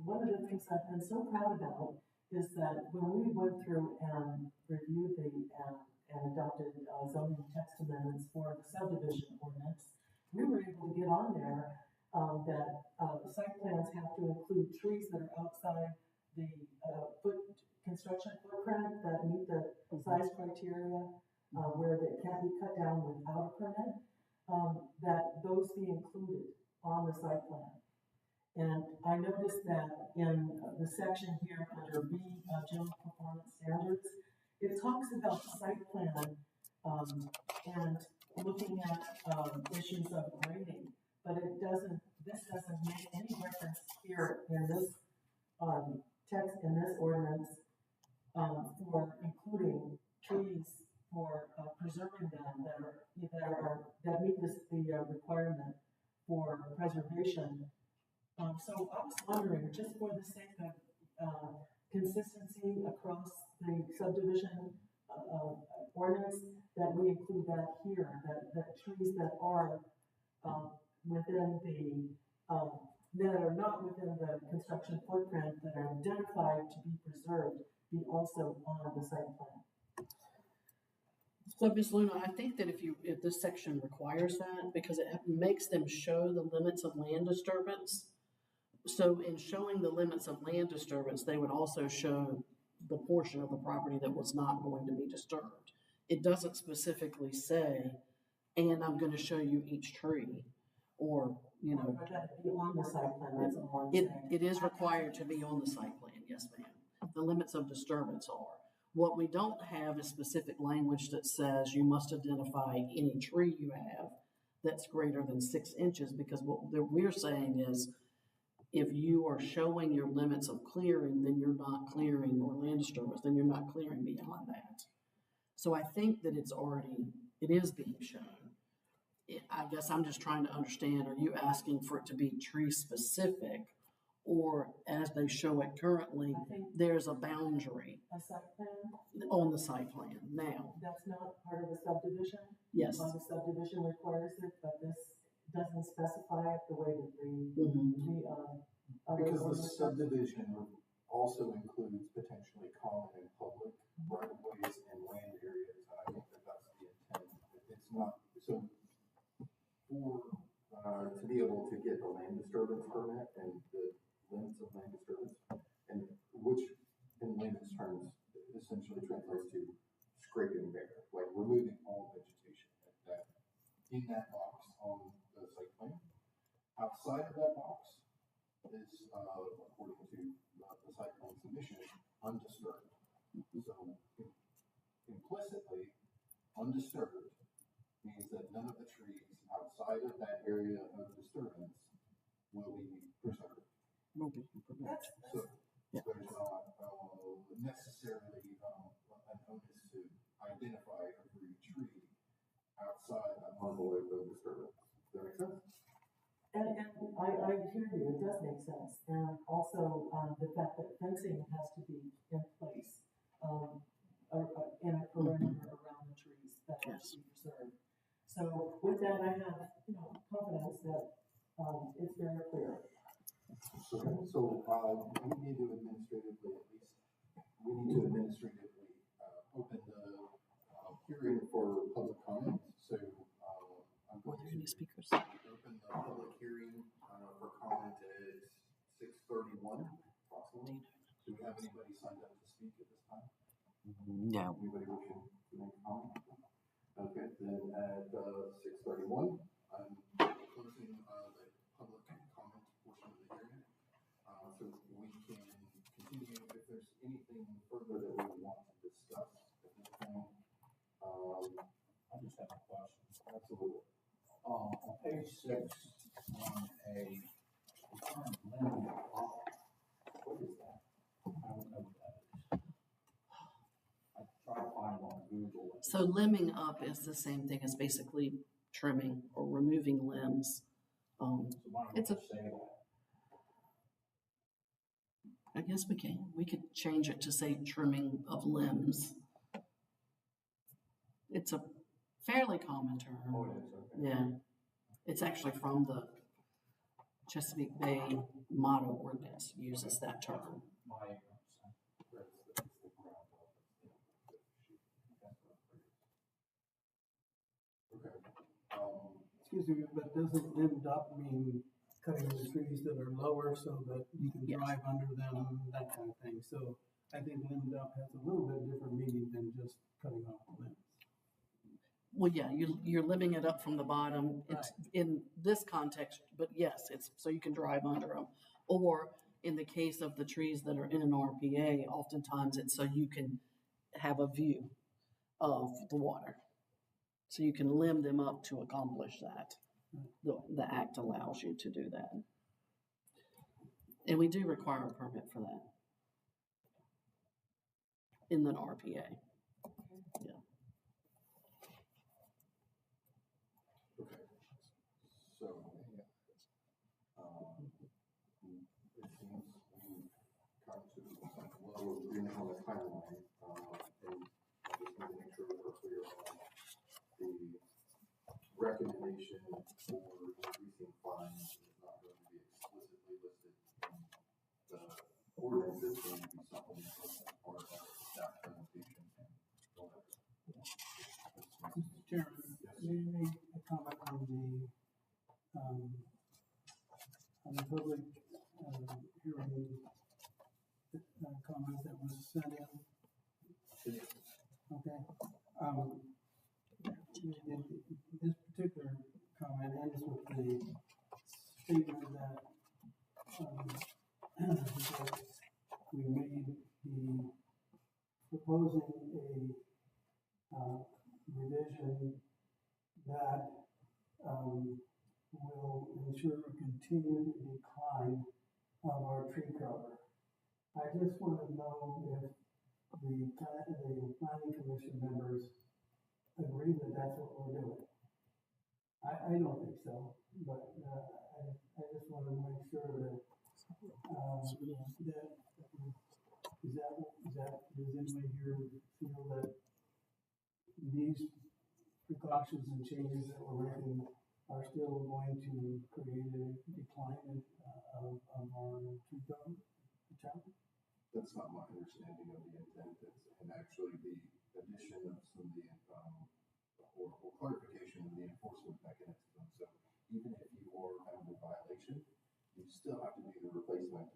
One of the things I've been so proud about is that when we went through and reviewed and adopted zoning text amendments for the subdivision ordinance, we were able to get on there that site plans have to include trees that are outside the construction footprint that meet the size criteria, where they can't be cut down without a permit, that those be included on the site plan. And I noticed that in the section here under B, general performance standards, it talks about site plan, and looking at, issues of grading, but this doesn't make any reference here in this, text, in this ordinance, for including trees, for, preserving them that meet the requirement for preservation. So I was wondering, just for the sake of, consistency across the subdivision, ordinance, that we include that here, that trees that are, within the, that are not within the construction footprint, that are identified to be preserved, be also on the site plan. So, Ms. Luna, I think that if this section requires that, because it makes them show the limits of land disturbance. So in showing the limits of land disturbance, they would also show the portion of the property that was not going to be disturbed. It doesn't specifically say, and I'm going to show you each tree, or, Or that it be on the site plan, that's all I'm saying. it is required to be on the site plan, yes, ma'am. The limits of disturbance are. What we don't have is specific language that says you must identify any tree you have that's greater than 6 inches, because what we're saying is, if you are showing your limits of clearing, then you're not clearing, or land disturbance, then you're not clearing beyond that. So I think that it is being shown. I guess I'm just trying to understand, are you asking for it to be tree specific, or as they show it currently, there's a boundary A site plan, on the site plan now? that's not part of the subdivision? Yes. The subdivision requires it, but this doesn't specify it the way that Mhm. other Because the ordinances. subdivision also includes potentially common and public right of ways and land areas, and I think that that's the intent. It's not, so to be able to get the land disturbance permit and the limits of land disturbance, and which in layman's terms essentially translates to scraping bare, like removing all vegetation that in that box on the site plan. Outside of that box is, according to the site plan submission, undisturbed. So implicitly, undisturbed means that none of the trees outside of that area of disturbance will be preserved. Will be permitted. So Yeah. there's not necessarily an onus to identify every tree outside that envelope of disturbance. Does that make sense? And I hear you, it does make sense, and also, the fact that fencing has to be in place, in a perimeter around the trees that are to be preserved. So with that, I have, confidence that, it's very clear. Okay, so, we need to administratively, open the, hearing for public comment, so, I'm Were going there to any speakers? open the public hearing, for comment at 6:31, approximately. Do we have anybody signed up to speak at this time? No. Anybody wishing to make a comment? Okay, then at, 6:31, I'm closing, the public comment portion of the hearing. So we can continue if there's anything further that we want to discuss at this point. I just have a question. Absolutely. On page 6, on a term limit, what is that? I don't know what that is. I tried to find it on Google. So limbing up is the same thing as basically trimming or removing limbs. So why don't we It's a- just say that? I guess we could change it to say trimming of limbs. It's a fairly common term. Oh, it is, okay. Yeah. It's actually from the Chesapeake Bay model ordinance uses that term. My ignorance. That's the ground up. Okay. Excuse me, but doesn't limbed up mean cutting the trees that are lower so that you can Yes. drive under them, that kind of thing? So I think limbed up has a little bit different meaning than just cutting off limbs. Well, yeah, you're limbing it up from the bottom. It's in this context, but yes, it's so you can drive under them. Or in the case of the trees that are in an RPA, oftentimes it's so you can have a view of the water. So you can limb them up to accomplish that. The act allows you to do that. And we do require a permit for that in the RPA. Yeah. Okay. So, it seems we've come to some level of agreement on the timeline, and I just need to make sure that we're clear on the recommendation for increasing fines is not going to be explicitly listed in the ordinance, it's going to be supplemental as part of the staff presentation and whatever. Mr. Chairman, may I make a comment on the public, hearing, comments that was sent in? Okay. This particular comment ends with the statement that, that we may be proposing a, revision that, will ensure a continued decline of our tree cover. I just want to know if the planning commission members agree that that's what we're doing. I don't think so, but, I just want to make sure that, does anybody here feel that these precautions and changes that we're making are still going to create a decline of our tree cover? That's not my understanding of the intent, and actually the addition of some of the, or clarification of the enforcement mechanism. So even if you are found in violation, you still have to do the replacement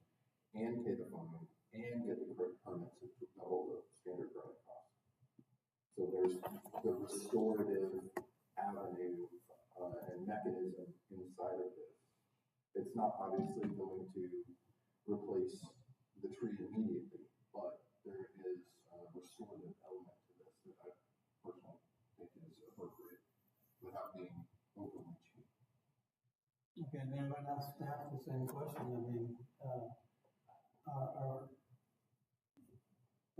and pay the fine and get the correct permit to double the standard permit cost. So there's the restorative avenue and mechanism inside of this. It's not obviously going to replace the tree immediately, but there is a restorative element to this that I personally think is appropriate without being overreaching. Okay, then I'm gonna ask staff the same question. I mean,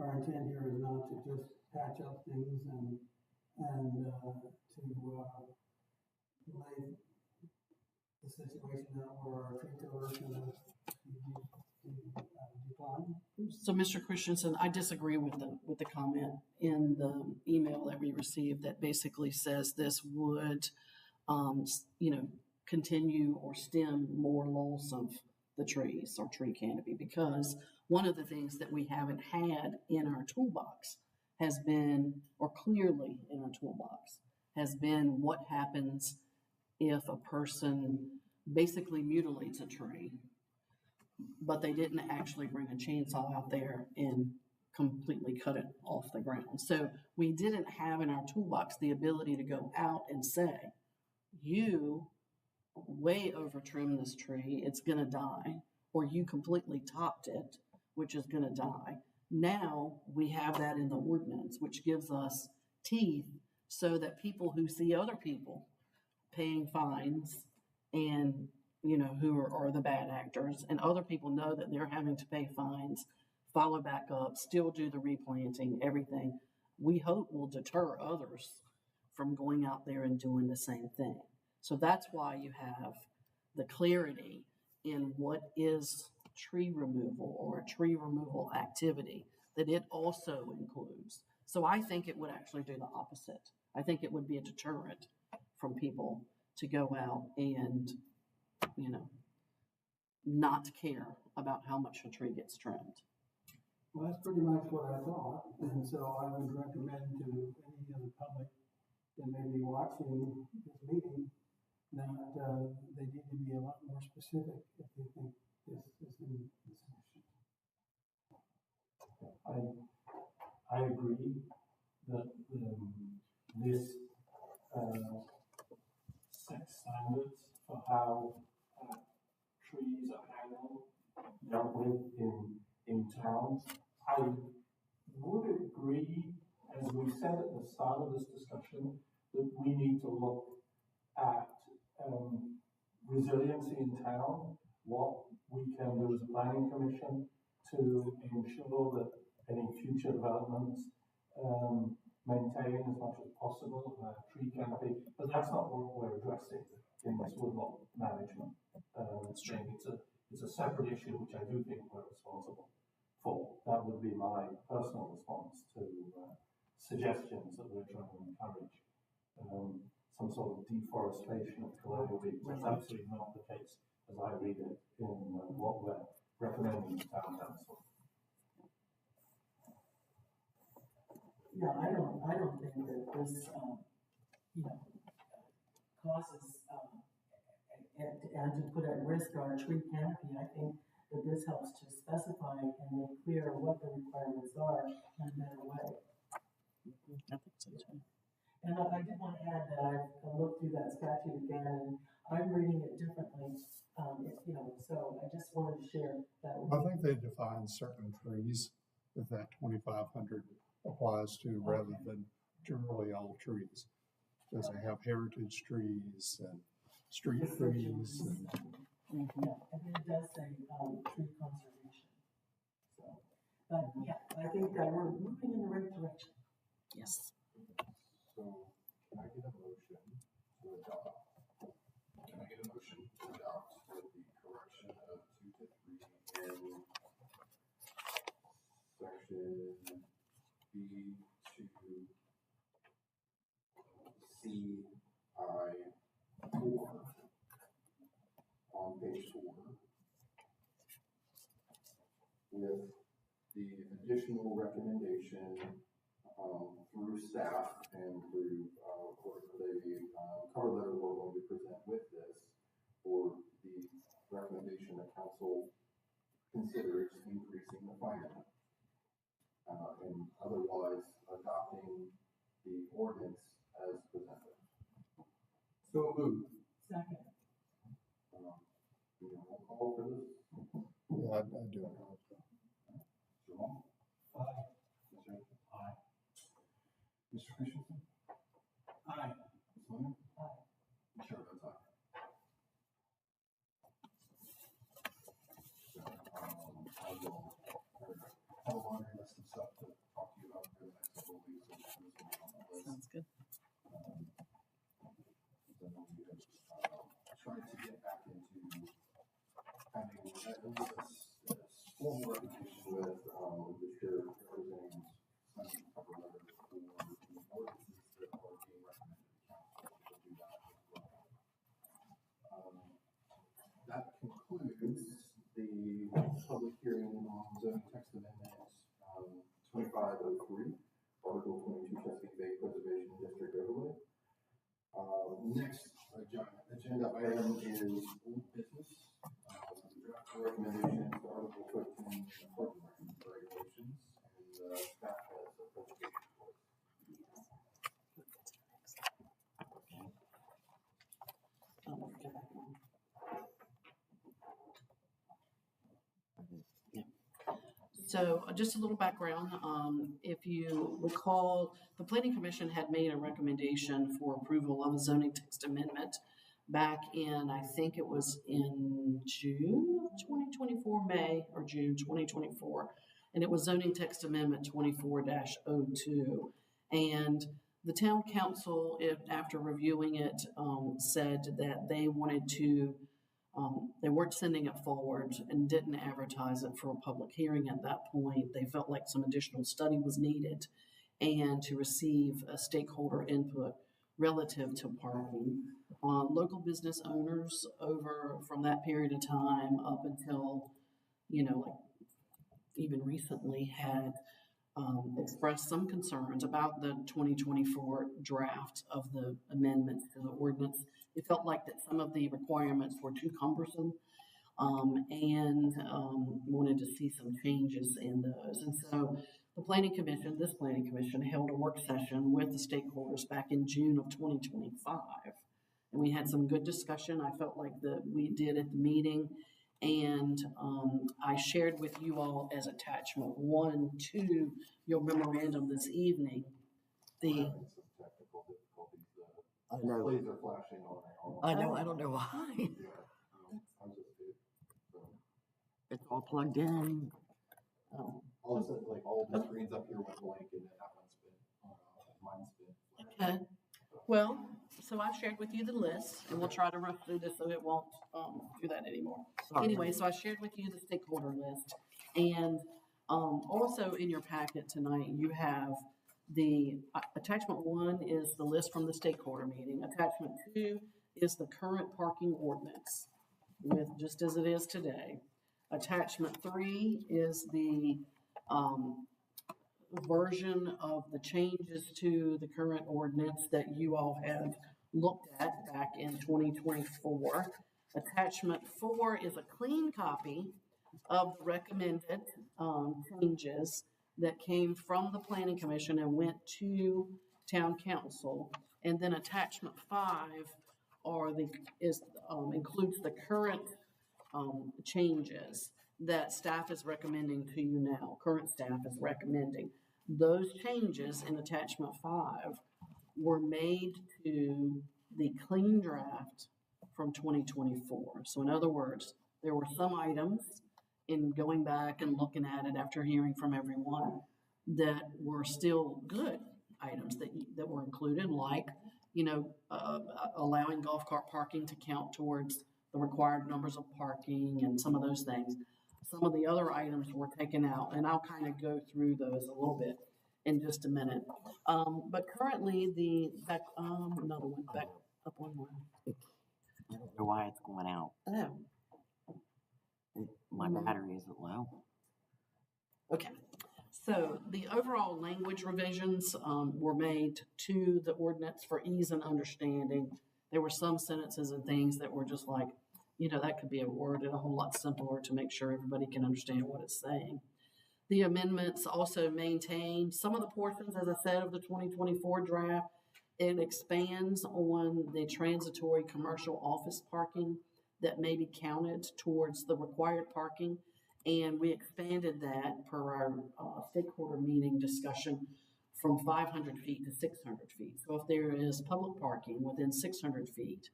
our intent here is not to just patch up things and to lay the situation out where our tree cover is gonna decline. So, Mr. Christensen, I disagree with the comment in the email that we received that basically says this would, continue or stem more loss of the trees or tree canopy, because one of the things that we haven't had in our toolbox has been, or clearly in our toolbox, has been what happens if a person basically mutilates a tree, but they didn't actually bring a chainsaw out there and completely cut it off the ground. So we didn't have in our toolbox the ability to go out and say, you way over trim this tree, it's gonna die, or you completely topped it, which is gonna die. Now we have that in the ordinance, which gives us teeth so that people who see other people paying fines and who are the bad actors, and other people know that they're having to pay fines, follow back up, still do the replanting, everything, we hope will deter others from going out there and doing the same thing. So that's why you have the clarity in what is tree removal or a tree removal activity, that it also includes. So I think it would actually do the opposite. I think it would be a deterrent from people to go out and not care about how much a tree gets trimmed. Well, that's pretty much what I thought, and so I would recommend to any of the public that may be watching this meeting that they need to be a lot more specific if they think this is in this section. I agree that this sets standards for how trees are handled, dealt with in towns. I would agree, as we said at the start of this discussion, that we need to look at resiliency in town, what we can do as a planning commission to ensure that any future developments maintain as much as possible tree canopy, but that's not what we're addressing in this woodlot management thing. It's a separate issue which I do think we're responsible for. That would be my personal response to suggestions that we're trying to encourage. Some sort of deforestation of colonial reefs. That's absolutely not the case as I read it in what we're recommending to town council. Yeah, I don't think that this, causes, and to put at risk our tree canopy. I think that this helps to specify and make clear what the requirements are in a better way. I think so too. And I did want to add that I've looked through that statute again, and I'm reading it differently. So I just wanted to share that with you. I think they define certain trees that 2,500 applies to rather than generally all trees. Because they have heritage trees and street trees. And Yeah, and it does say tree conservation. So, but yeah, I think that we're moving in the right direction. Yes. So, can I get a motion to adopt? Can I get a motion to adopt with the correction of 2 to 3 in section B to CI 4 on page 4 with the additional recommendation through staff and through, of course, the cover letter we're going to present with this for the recommendation that council considers increasing the fine limit. And otherwise adopting the ordinance as presented. So moved. Second. Do you want to call for this? Yeah, I do. Mr. Long? Aye. Mr. Anderson? Aye. Mr. Christensen? Aye. Ms. Lehman? Aye. Chair votes aye. So, I will have a laundry list of stuff to talk to you about for the next couple of weeks. So this will be on the list. Sounds good. Then we have tried to get back into having this formal recognition with the chair representing some cover letters for the ordinances that are being recommended to council. We'll do that as well. That concludes the public hearing on zoning text amendment 2503, Article 22 Chesapeake Bay Preservation District overlay. Next agenda item is old business. Draft recommendations for Article 13 parking regulations, and staff has a presentation for us. So just a little background, if you recall, the Planning Commission had made a recommendation for approval of a zoning text amendment back in, I think it was in June of 2024, May or June 2024, and it was zoning text amendment 24-02. And the town council, after reviewing it, said that they wanted to they weren't sending it forward and didn't advertise it for a public hearing at that point. They felt like some additional study was needed and to receive a stakeholder input relative to parking. Local business owners over from that period of time up until, like even recently had expressed some concerns about the 2024 draft of the amendment to the ordinance. It felt like that some of the requirements were too cumbersome and wanted to see some changes in those. And so this planning commission held a work session with the stakeholders back in June of 2025. And we had some good discussion. I felt like that we did at the meeting. And I shared with you all as attachment 1 to your memorandum this evening, We're having some technical difficulties. I know. Displays are flashing on our. I know, I don't know why. Yeah, I'm just it. So It's all plugged in. oh, all of a sudden, like all the screens up here went blank, and then that one's been, mine's been. flashing. okay. Well, so I shared with you the list, and we'll try to rush through this so it won't do that anymore. Sorry. Anyway, so I shared with you the stakeholder list, and also in your packet tonight, you have the attachment 1 is the list from the stakeholder meeting. Attachment 2 is the current parking ordinance with just as it is today. Attachment 3 is the version of the changes to the current ordinance that you all have looked at back in 2024. Attachment 4 is a clean copy of the recommended changes that came from the Planning Commission and went to Town Council. And then attachment 5 includes the current changes that staff is recommending to you now. Current staff is recommending. Those changes in attachment 5 were made to the clean draft from 2024. So in other words, there were some items in going back and looking at it after hearing from everyone that were still good items that were included, like, allowing golf cart parking to count towards the required numbers of parking and some of those things. Some of the other items were taken out, and I'll kind of go through those a little bit in just a minute. But currently, another one, back up one more. I don't know why it's going out. Oh, My battery isn't low. okay. So the overall language revisions were made to the ordinance for ease and understanding. There were some sentences and things that were just like, that could be worded a whole lot simpler to make sure everybody can understand what it's saying. The amendments also maintain some of the portions, as I said, of the 2024 draft. It expands on the transitory commercial office parking that may be counted towards the required parking. And we expanded that per our stakeholder meeting discussion from 500 feet to 600 feet. So if there is public parking within 600 feet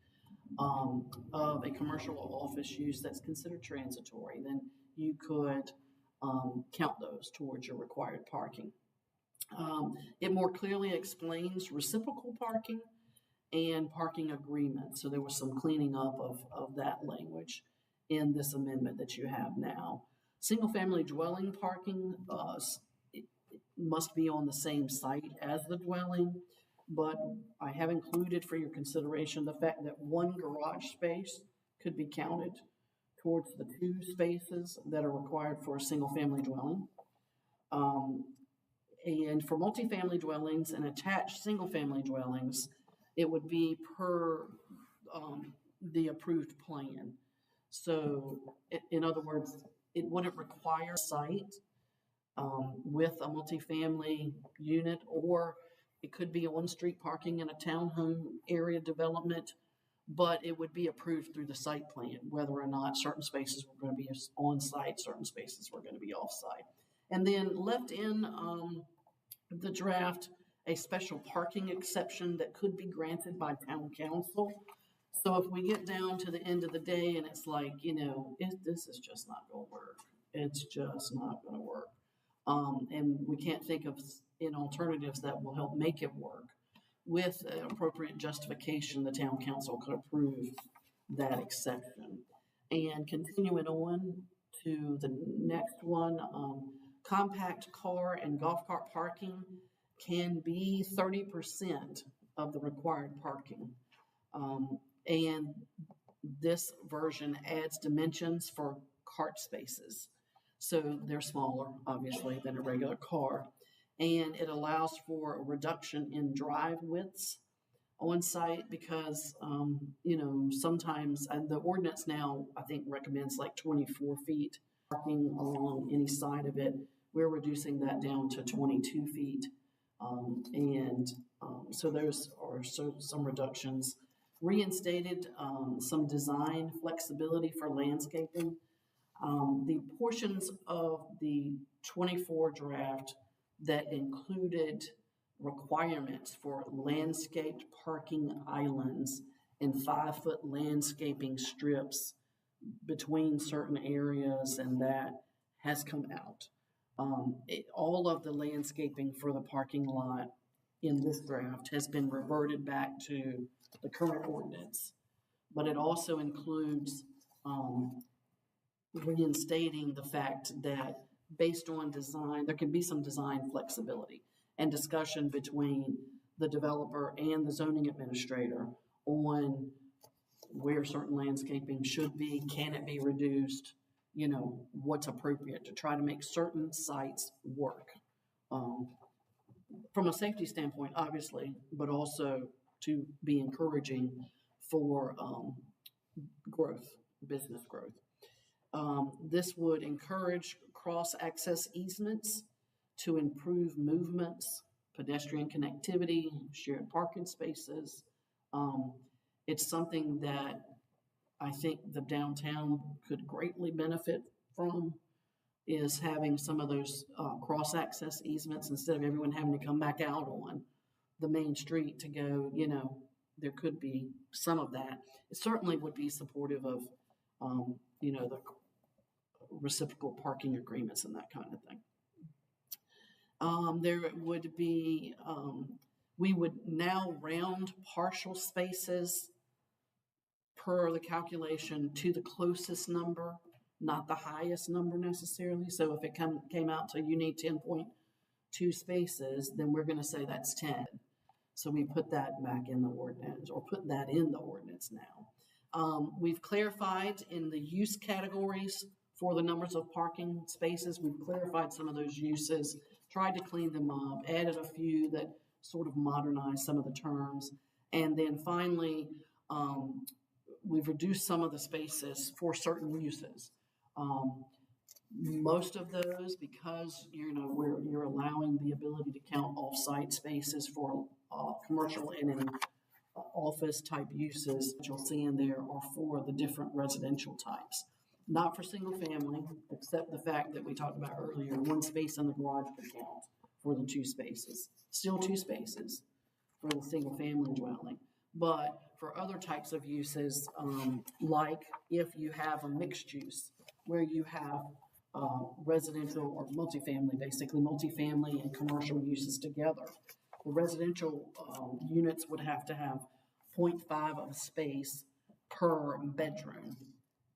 of a commercial office use that's considered transitory, then you could count those towards your required parking. It more clearly explains reciprocal parking and parking agreements. So there was some cleaning up of that language in this amendment that you have now. Single-family dwelling parking it must be on the same site as the dwelling, but I have included for your consideration the fact that one garage space could be counted towards the 2 spaces that are required for a single-family dwelling. And for multifamily dwellings and attached single-family dwellings, it would be per the approved plan. So in other words, it wouldn't require a site with a multifamily unit, or it could be on-street parking in a townhome area development, but it would be approved through the site plan, whether or not certain spaces were going to be on-site, certain spaces were going to be off-site. And then left in the draft, a special parking exception that could be granted by town council. So if we get down to the end of the day and it's like, this is just not going to work. It's just not going to work. And we can't think of alternatives that will help make it work. With appropriate justification, the town council could approve that exception. And continuing on to the next one, compact car and golf cart parking can be 30% of the required parking. And this version adds dimensions for cart spaces. So they're smaller, obviously, than a regular car. And it allows for a reduction in drive widths on site because, sometimes the ordinance now, I think, recommends like 24 feet parking along any side of it. We're reducing that down to 22 feet. So those are some reductions. Reinstated some design flexibility for landscaping. The portions of the 24 draft that included requirements for landscaped parking islands and 5-foot landscaping strips between certain areas, and that has come out. All of the landscaping for the parking lot in this draft has been reverted back to the current ordinance, but it also includes reinstating the fact that based on design, there can be some design flexibility and discussion between the developer and the zoning administrator on where certain landscaping should be, can it be reduced, what's appropriate to try to make certain sites work. From a safety standpoint, obviously, but also to be encouraging for growth, business growth. This would encourage cross-access easements to improve movements, pedestrian connectivity, shared parking spaces. It's something that I think the downtown could greatly benefit from, is having some of those cross-access easements instead of everyone having to come back out on the main street to go, there could be some of that. It certainly would be supportive of, the reciprocal parking agreements and that kind of thing. There would be, we would now round partial spaces per the calculation to the closest number, not the highest number necessarily. So if it came out to you need 10.2 spaces, then we're going to say that's 10. So we put that back in the ordinance, or put that in the ordinance now. We've clarified in the use categories for the numbers of parking spaces, we've clarified some of those uses, tried to clean them up, added a few that sort of modernized some of the terms. And then finally, we've reduced some of the spaces for certain uses. Most of those, because you're allowing the ability to count off-site spaces for commercial and in office type uses that you'll see in there are for the different residential types. Not for single family, except the fact that we talked about earlier, one space in the garage could count for the 2 spaces. Still 2 spaces for the single family dwelling. But for other types of uses, like if you have a mixed use where you have residential or multifamily, basically multifamily and commercial uses together, the residential units would have to have 0.5 of space per bedroom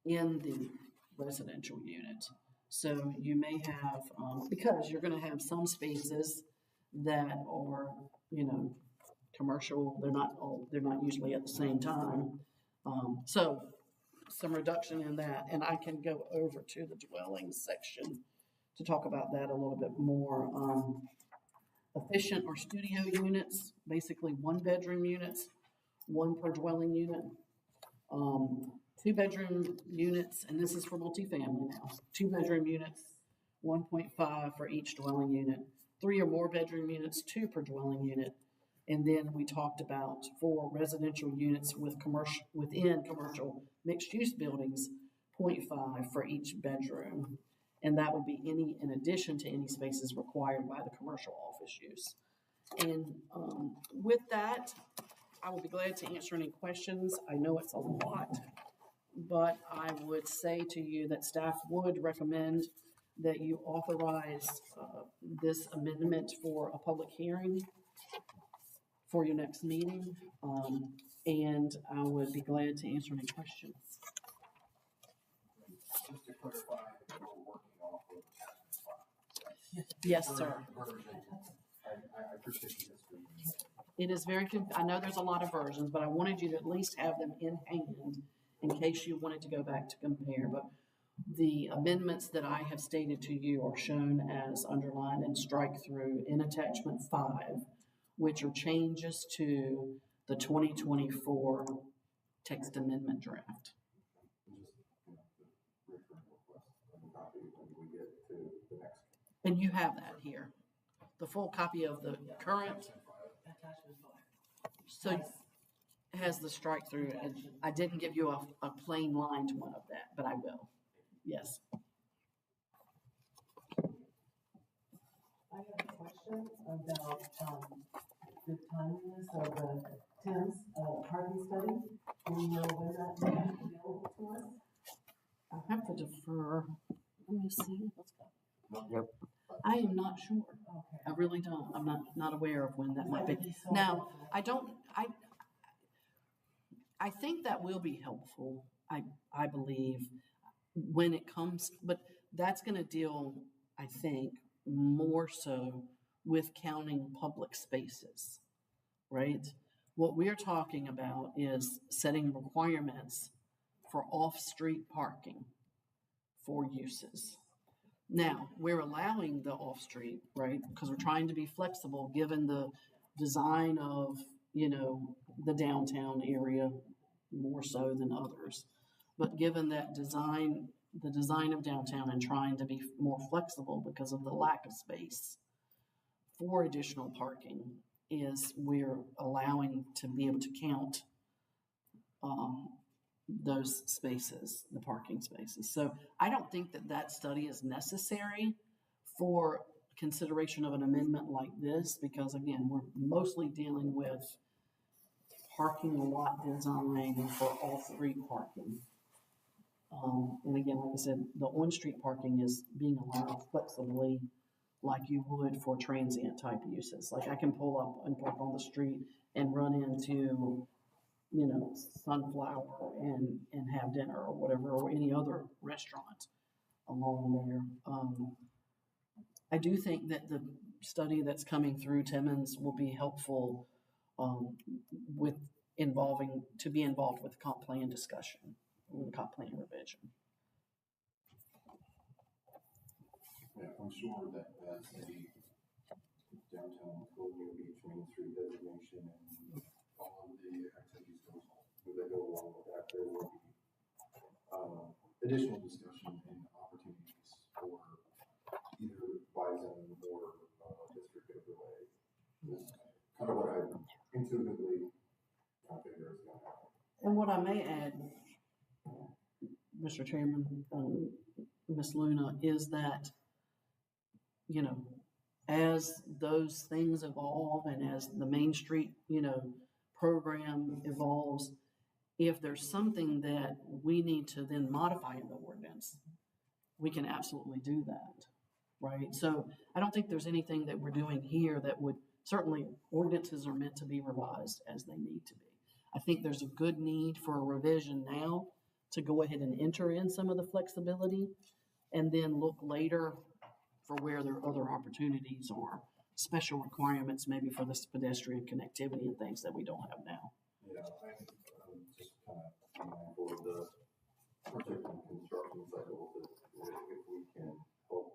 in the residential unit. So you may have, because you're going to have some spaces that are, commercial, they're not usually at the same time. So some reduction in that, and I can go over to the dwelling section to talk about that a little bit more. Efficient or studio units, basically 1-bedroom units, 1 per dwelling unit. 2-bedroom units, and this is for multifamily now, 2-bedroom units, 1.5 for each dwelling unit. 3 or more bedroom units, 2 per dwelling unit. And then we talked about for residential units within commercial mixed-use buildings, 0.5 for each bedroom. And that would be in addition to any spaces required by the commercial office use. And with that, I will be glad to answer any questions. I know it's a lot, but I would say to you that staff would recommend that you authorize this amendment for a public hearing for your next meeting. And I would be glad to answer any questions. Just to clarify, we're working off of attachment 5. Yes, sir. I appreciate the history. It is very, I know there's a lot of versions, but I wanted you to at least have them in hand in case you wanted to go back to compare. But the amendments that I have stated to you are shown as underlined and strike through in attachment 5, which are changes to the 2024 text amendment draft. And you have that here, the full copy of the current. So it has the strike through, and I didn't give you a plain lined one of that, but I will. Yes. I have a question about the timeliness of the Tim's parking study. Do we know when that will be available to us? I have to defer. Let me see. Let's go. Yep. I am not sure. Okay. I really don't. I'm not aware of when that might be. Now, I think that will be helpful. I believe when it comes, but that's going to deal, I think, more so with counting public spaces, right? What we're talking about is setting requirements for off-street parking for uses. Now, we're allowing the off-street, right? Because we're trying to be flexible given the design of, the downtown area more so than others. But given that the design of downtown and trying to be more flexible because of the lack of space for additional parking is we're allowing to be able to count those spaces, the parking spaces. So I don't think that study is necessary for consideration of an amendment like this, because again, we're mostly dealing with parking lot design for off-street parking. And again, like I said, the on-street parking is being allowed flexibly like you would for transient type uses. Like I can pull up and park on the street and run into Sunflower and have dinner or whatever, or any other restaurant along there. I do think that the study that's coming through Timmons will be helpful with to be involved with the comp plan discussion, with the comp plan revision. Yeah, I'm sure that that's a downtown Colonial Beach Main Street designation and all of the activities that go along with that. There will be additional discussion and opportunities for either Bison or district overlay. That's kind of what I intuitively kind of figure is going to happen. And what I may add, Mr. Chairman, Ms. Luna, is that, you know, as those things evolve and as the Main Street, you know, program evolves, if there's something that we need to then modify in the ordinance, we can absolutely do that, right? So I don't think there's anything that we're doing here that would, certainly ordinances are meant to be revised as they need to be. I think there's a good need for a revision now to go ahead and enter in some of the flexibility and then look later for where there are other opportunities or special requirements maybe for this pedestrian connectivity and things that we don't have now. Yeah, I think just kind of mindful of the project and construction cycle, that if we can help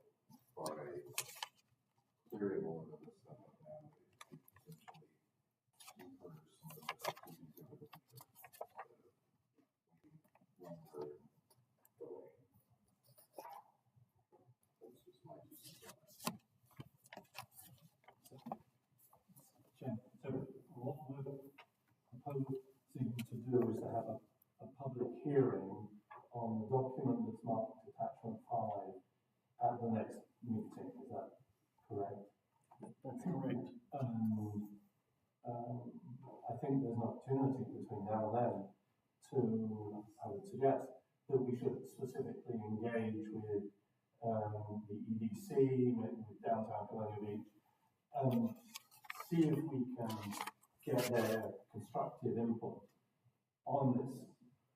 by clearing more of this stuff up now, it could potentially encourage some of the activities in the future longer delay. That's just my 2 cents on that. Jim, so what we're proposing to do is to have a public hearing on the document that's marked attachment 5 at the next meeting, is that correct? That's correct. I think there's an opportunity between now and then to, I would suggest, that we should specifically engage with the EDC, with Downtown Colonial Beach, and see if we can get their constructive input on this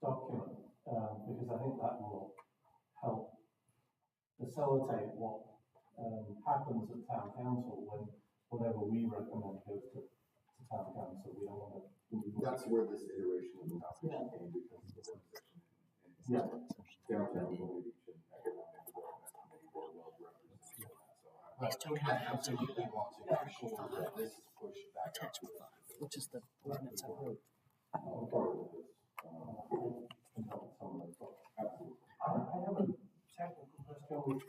document, because I think that will help facilitate what happens at town council when whatever we recommend goes to town council. We don't want to. That's where this iteration of the document came, because the organization in downtown Colonial Beach and economic development committee were well represented on that. So I absolutely want to make sure that this is pushed back up to us. Which is the ordinance I wrote. Part of this, can help some of those. Absolutely. I have a technical question.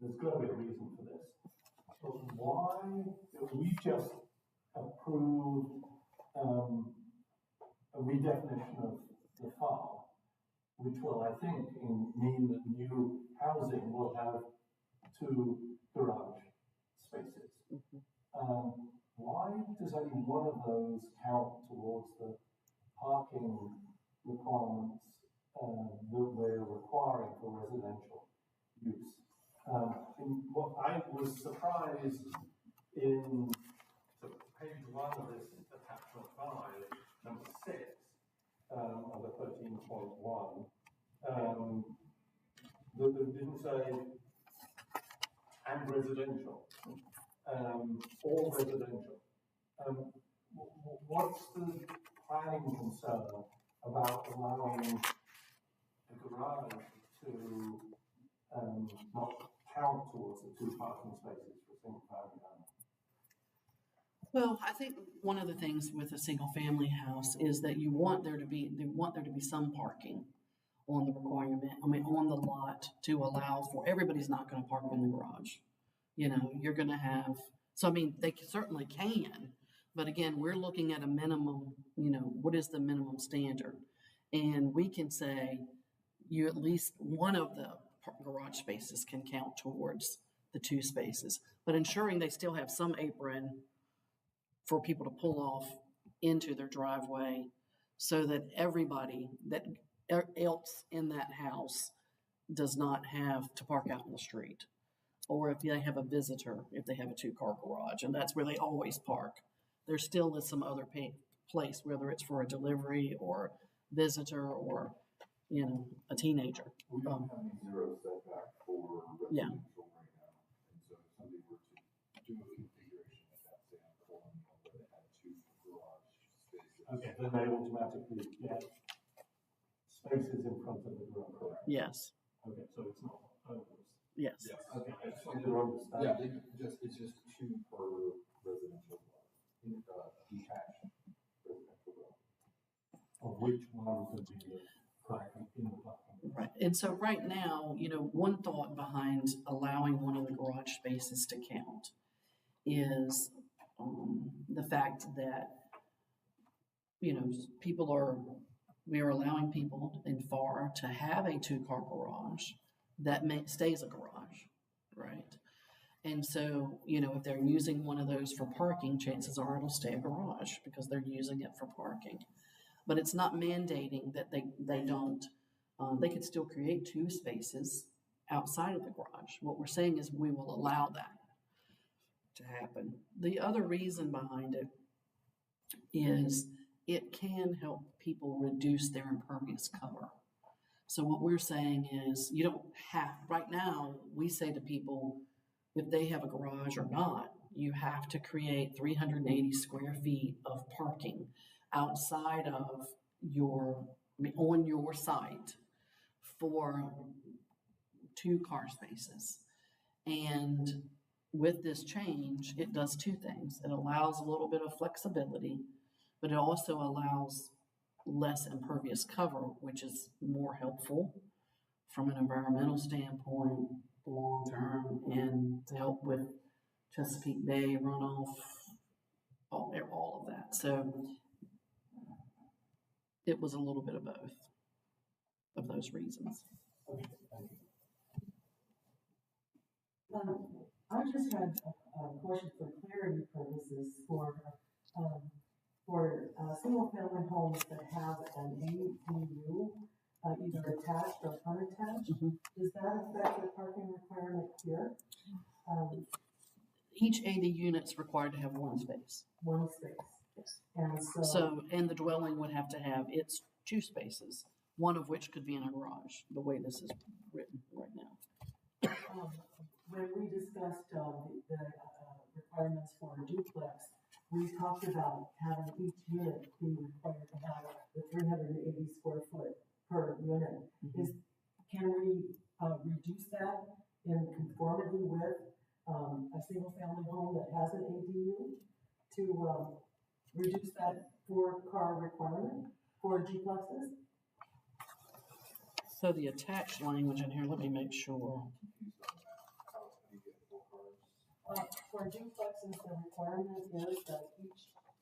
There's got to be a reason for this. So why we just approved a redefinition of the farm, which will, I think, mean that new housing will have 2 garage spaces. Why does only one of those count towards the parking requirements that we're requiring for residential use? What I was surprised in page 1 of this attachment 5, number 6 of the 13.1, that it didn't say and residential, or residential. What's the planning concern about allowing a garage to not count towards the 2 parking spaces for single family home? Well, I think one of the things with a single family house is that you want there to be some parking on the on the lot to allow for, everybody's not going to park in the garage. You know, you're going to have, so I mean, they certainly can, but again, we're looking at a minimum, you know, what is the minimum standard? And we can say you at least one of the garage spaces can count towards the 2 spaces, but ensuring they still have some apron for people to pull off into their driveway so that everybody that else in that house does not have to park out in the street. Or if they have a visitor, if they have a 2-car garage, and that's where they always park, there still is some other place, whether it's for a delivery or visitor or, you know, a teenager. We don't have any 0 setback for residential right now, and so if somebody were to do a configuration of that, say on Colonial, where they had 2 garage Okay, then they automatically get spaces in front of the garage, correct? Yes, Okay, so it's not owners. yes. Yes. Okay, I just wanted to understand. Yeah, it's just two per residential well, detached residential well. Of which one could be the parking in the parking? Right, and so right now, one thought behind allowing one of the garage spaces to count is the fact that, we are allowing people in FAR to have a two-car garage that stays a garage, right? And so, if they're using one of those for parking, chances are it'll stay a garage because they're using it for parking. But it's not mandating that they don't. They could still create two spaces outside of the garage. What we're saying is we will allow that to happen. The other reason behind it is it can help people reduce their impervious cover. So what we're saying is you don't have, right now, we say to people, if they have a garage or not, you have to create 380 square feet of parking outside of on your site for 2 car spaces. And with this change, it does 2 things. It allows a little bit of flexibility, but it also allows less impervious cover, which is more helpful from an environmental standpoint long term and to help with Chesapeake Bay runoff, all of that. So it was a little bit of both of those reasons. Okay, thank you. I just had a question for clarity purposes for single-family homes that have an ADU, either attached or unattached. Does that affect the parking requirement here? Each AD unit's required to have 1 space. 1 space. Yes. And And the dwelling would have to have its 2 spaces, one of which could be in a garage, the way this is written right now. when we discussed the requirements for a duplex, we talked about having each unit be required to have the 380 square foot per unit. Can we reduce that in conformity with a single family home that has an ADU to reduce that 4-car requirement for duplexes? So the attached language in here, let me make sure. For duplexes, the requirement is that each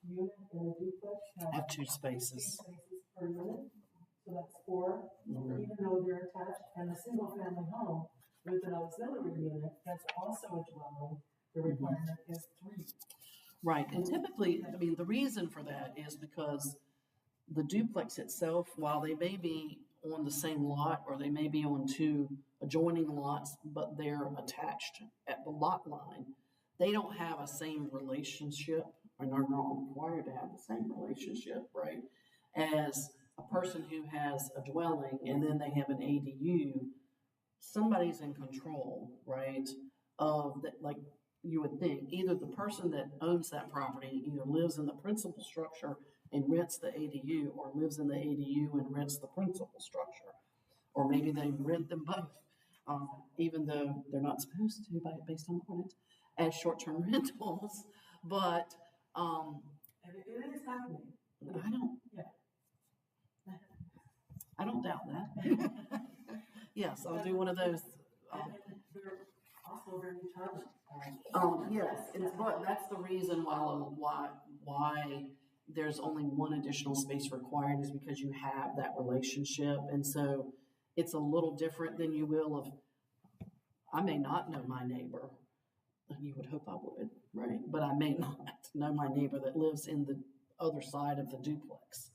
unit in a duplex Have has 2 2 spaces. spaces per unit. So that's 4, even though they're attached. And a single family home with an auxiliary unit that's also a dwelling, the requirement is 3. Right, and typically, the reason for that is because the duplex itself, while they may be on the same lot or they may be on 2 adjoining lots, but they're attached at the lot line, they don't have a same relationship, or they're not required to have the same relationship, right, as a person who has a dwelling and then they have an ADU. Somebody's in control, right, of that. Like you would think, either the person that owns that property either lives in the principal structure and rents the ADU, or lives in the ADU and rents the principal structure, or maybe they rent them both, even though they're not supposed to based on ordinance, as short-term rentals. But And it is happening. I don't doubt that. Yes, I'll do one of those. And they're also very charming. Yes, but that's the reason why there's only 1 additional space required, is because you have that relationship. And so it's a little different than you will of, I may not know my neighbor, and you would hope I would, right? But I may not know my neighbor that lives in the other side of the duplex.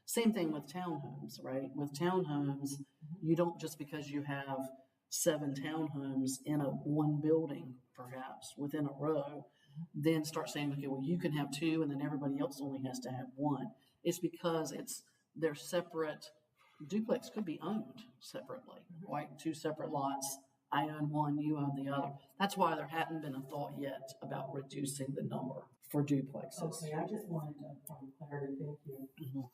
Same thing with townhomes, right? With townhomes, you don't, just because you have 7 townhomes in 1 building, perhaps within a row, then start saying, okay, well, you can have 2 and then everybody else only has to have 1. It's because they're separate. Duplex could be owned separately, right? 2 separate lots I own one, you own the other. That's why there hadn't been a thought yet about reducing the number for duplexes. Okay, I just wanted to point clarity, thank you. Mhm.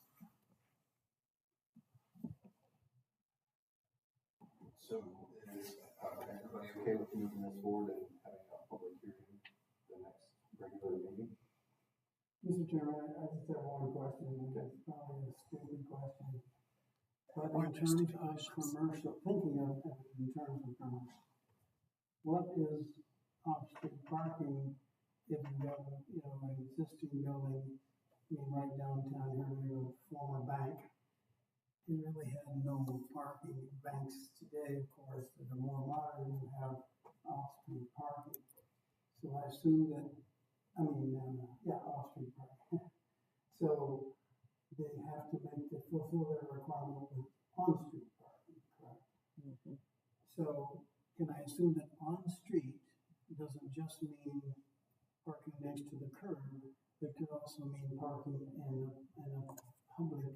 So is, everybody okay with moving this forward and having a public hearing the next regular meeting? Mr. Chairman, I just have one question, and it's probably a stupid question. But in terms of commercial, thinking of it in terms of commercial, what is off-street parking if you have, an existing building, right downtown here, near a former bank? It really had no parking. Banks today, of course, that are more modern, have off-street parking. So I assume that, off-street parking. So they have to fulfill their requirement with on-street parking, correct? Mhm. So can I assume that on-street doesn't just mean parking next to the curb, it could also mean parking in a public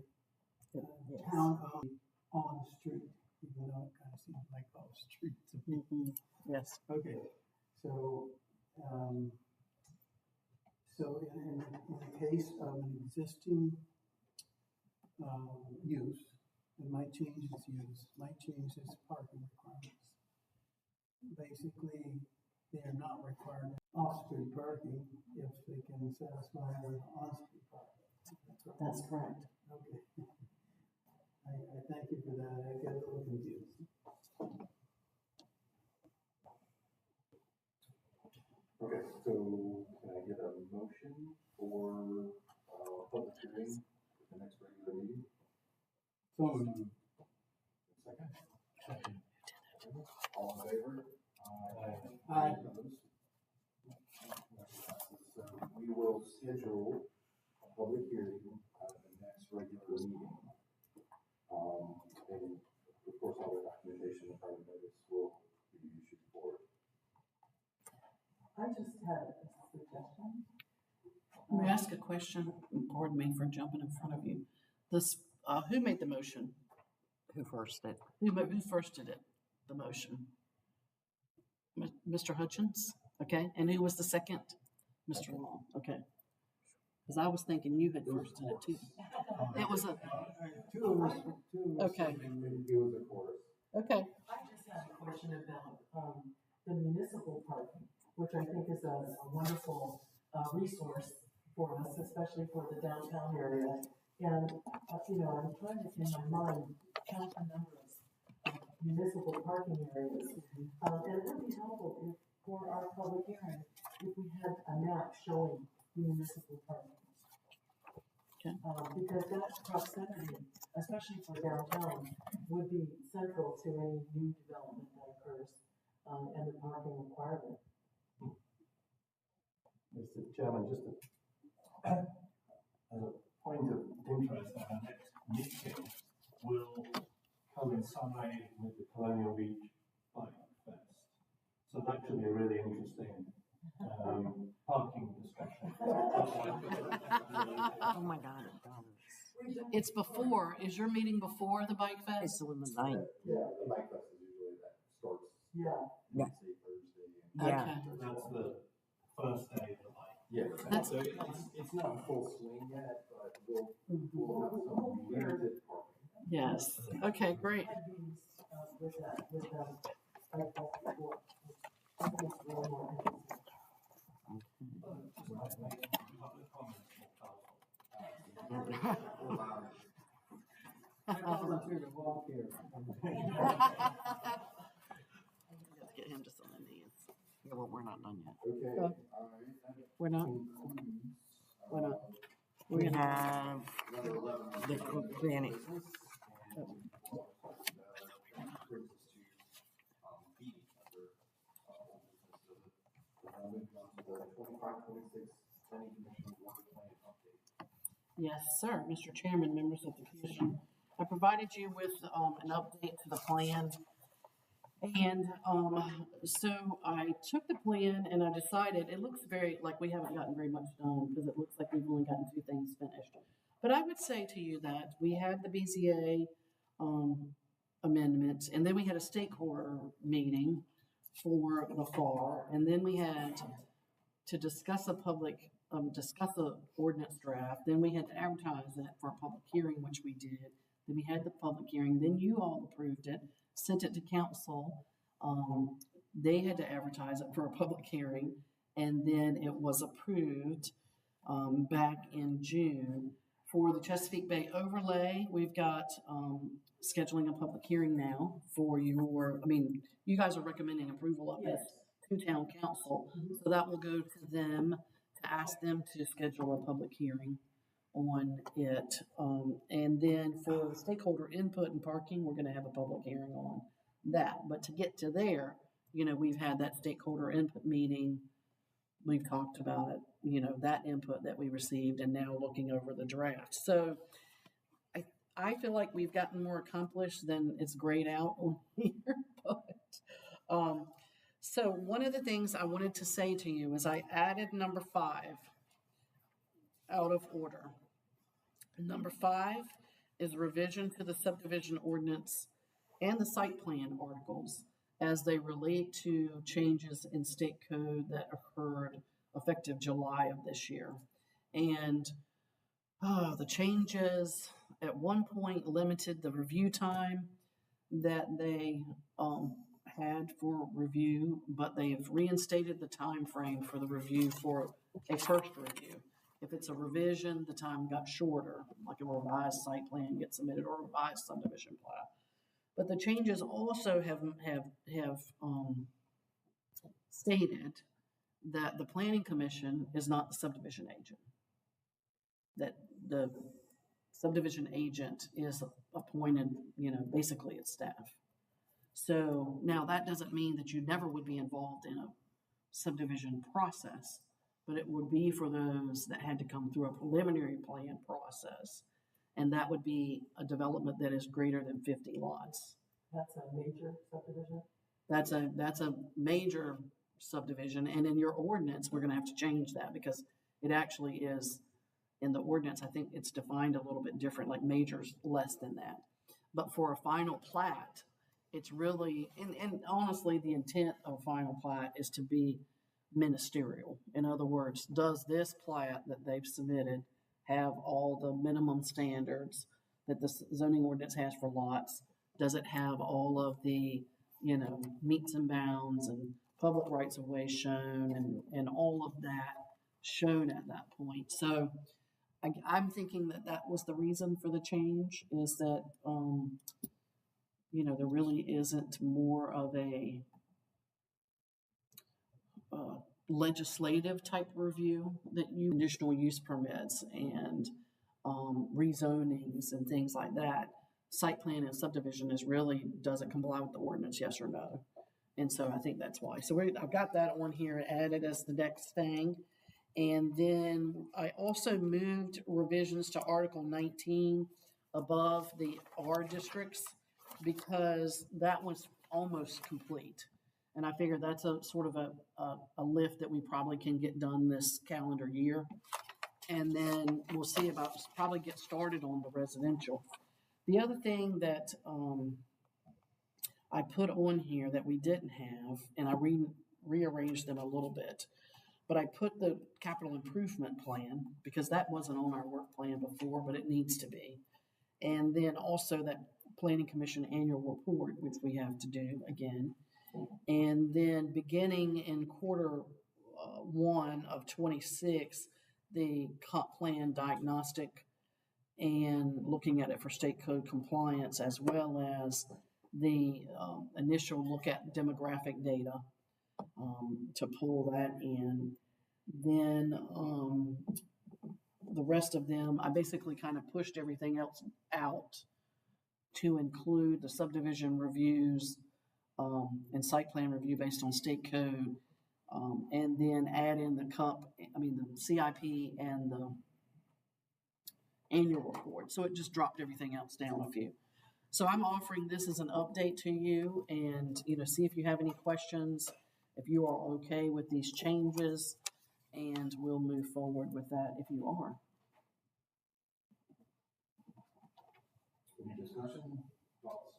Yes. town on street, even though it kind of seems like off street to me. Mhm. Yes. Okay, so, so in the case of an existing, use, it might change its use, might change its parking requirements. Basically, they are not required off-street parking if they can satisfy their on-street parking. That's correct. Okay. I thank you for that. I get a little confused. Okay, so can I get a motion for, public hearing at the next regular meeting? So, Second? All in favor? Aye. Opposed? So we will schedule a public hearing at the next regular meeting. And of course, all the documentation and private notice will be issued for it. I just had a suggestion. May I ask a question? Pardon me for jumping in front of you. This, who made the motion? Who first did? Who first did it, the motion? Mr. Hutchins? Okay, and who was the second? Mr. Long, okay. Because I was thinking you had first did it too. It was a, two of us. okay, It was a chorus. okay. I just had a question about, the municipal parking, which I think is a wonderful, resource for us, especially for the downtown area. And, I'm trying to, in my mind, count the numbers of municipal parking areas. And it would be helpful if, for our public hearing, if we had a map showing municipal parking. Okay. Because that proximity, especially for downtown, would be central to any new development that occurs, and the parking requirement. Mr. Chairman, just as a point of interest, our next meeting will coincide with the Colonial Beach Bike Fest. So that should be a really interesting parking discussion. Oh my God, it does. It's before, is your meeting before the Bike It's Fest? on the ninth. Yeah, the bike fest is usually that starts, Yeah. Yeah. say Thursday. Yeah. Okay. That's the first day of the bike. Yeah. That's- So it's not in full swing yet, but we'll have some limited parking. Yes, okay, great. Had these, with that, like that before. I think it's really more interesting. I volunteer to walk here. Let's get him to sign these. Yeah, well, we're not done yet. Okay, Okay. We're not, we're not. We have Number 11. the planning. Business, and brings us to, B, under, moving on to the 25-26 planning commission water plan update. Yes, sir, Mr. Chairman, members of the commission. I provided you with, an update to the plan. And, so I took the plan and I decided, it looks very, like we haven't gotten very much done because it looks like we've only gotten 2 things finished. But I would say to you that we had the BZA, amendment, and then we had a stakeholder meeting. for the FAR, and then we had to discuss discuss the ordinance draft, then we had to advertise it for a public hearing, which we did. Then we had the public hearing, then you all approved it, sent it to council. They had to advertise it for a public hearing, and then it was approved back in June. For the Chesapeake Bay overlay, we've got scheduling a public hearing now for you guys are recommending approval of it to town council. So that will go to them to ask them to schedule a public hearing on it. And then for stakeholder input and parking, we're gonna have a public hearing on that. But to get to there, we've had that stakeholder input meeting. We've talked about it, that input that we received, and now looking over the draft. So I feel like we've gotten more accomplished than it's grayed out on here. But so one of the things I wanted to say to you is I added number 5 out of order. Number 5 is revision to the subdivision ordinance and the site plan articles as they relate to changes in state code that occurred effective July of this year. And the changes at one point limited the review time that they had for review, but they've reinstated the time frame for the review for a first review. If it's a revision, the time got shorter, like a revised site plan gets submitted or a revised subdivision plat. But the changes also have stated that the planning commission is not the subdivision agent. That the subdivision agent is appointed, basically as staff. So now that doesn't mean that you never would be involved in a subdivision process, but it would be for those that had to come through a preliminary plan process. And that would be a development that is greater than 50 lots. That's a major subdivision? That's a major subdivision. And in your ordinance, we're gonna have to change that because it actually is, in the ordinance, I think it's defined a little bit different, like major's less than that. But for a final plat, it's really, and honestly, the intent of a final plat is to be ministerial. In other words, does this plat that they've submitted have all the minimum standards that the zoning ordinance has for lots? Does it have all of the, meets and bounds and public rights of way shown and all of that shown at that point? So I'm thinking that was the reason for the change, is that, there really isn't more of a legislative type review that conditional use permits and rezonings and things like that. Site plan and subdivision doesn't comply with the ordinance, yes or no. And so I think that's why. So I've got that on here added as the next thing. And then I also moved revisions to Article 19 above the R districts because that was almost complete. And I figured that's a sort of a lift that we probably can get done this calendar year. And then we'll see about probably get started on the residential. The other thing that I put on here that we didn't have, and I rearranged them a little bit, but I put the capital improvement plan because that wasn't on our work plan before, but it needs to be. And then also that Planning Commission annual report, which we have to do again. And then beginning in quarter 1 of 26, the comp plan diagnostic and looking at it for state code compliance, as well as the initial look at demographic data to pull that in. Then the rest of them, I basically kind of pushed everything else out to include the subdivision reviews and site plan review based on state code, and then add in the CIP and the annual report. So it just dropped everything else down a few. So I'm offering this as an update to you and, see if you have any questions, if you are okay with these changes, and we'll move forward with that if you are. Any discussion, thoughts?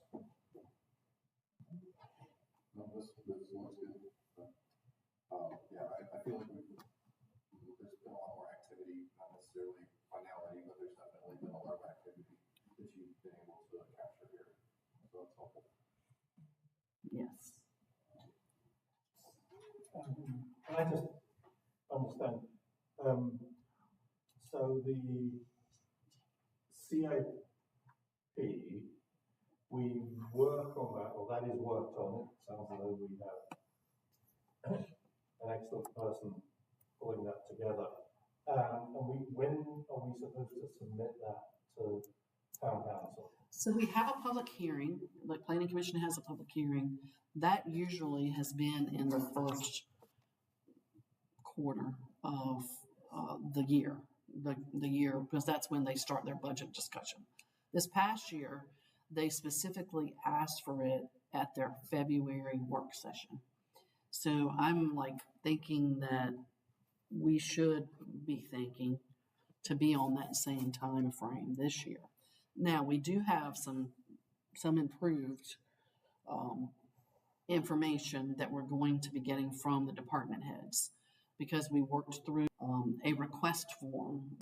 No, this looks good. Yeah, I feel like there's been a lot more activity, not necessarily finality, but there's definitely been a lot of activity that you've been able to capture here. So that's helpful. Yes. Can I just understand, so the CIP, we work on that, or that is worked on, it sounds as though we have an excellent person pulling that together. And when are we supposed to submit that to town council? So we have a public hearing, like planning commission has a public hearing. That usually has been in the first quarter of the year, the year, because that's when they start their budget discussion. This past year, they specifically asked for it at their February work session. So I'm like thinking that we should be thinking to be on that same time frame this year. Now, we do have some improved information that we're going to be getting from the department heads, because we worked through a request form,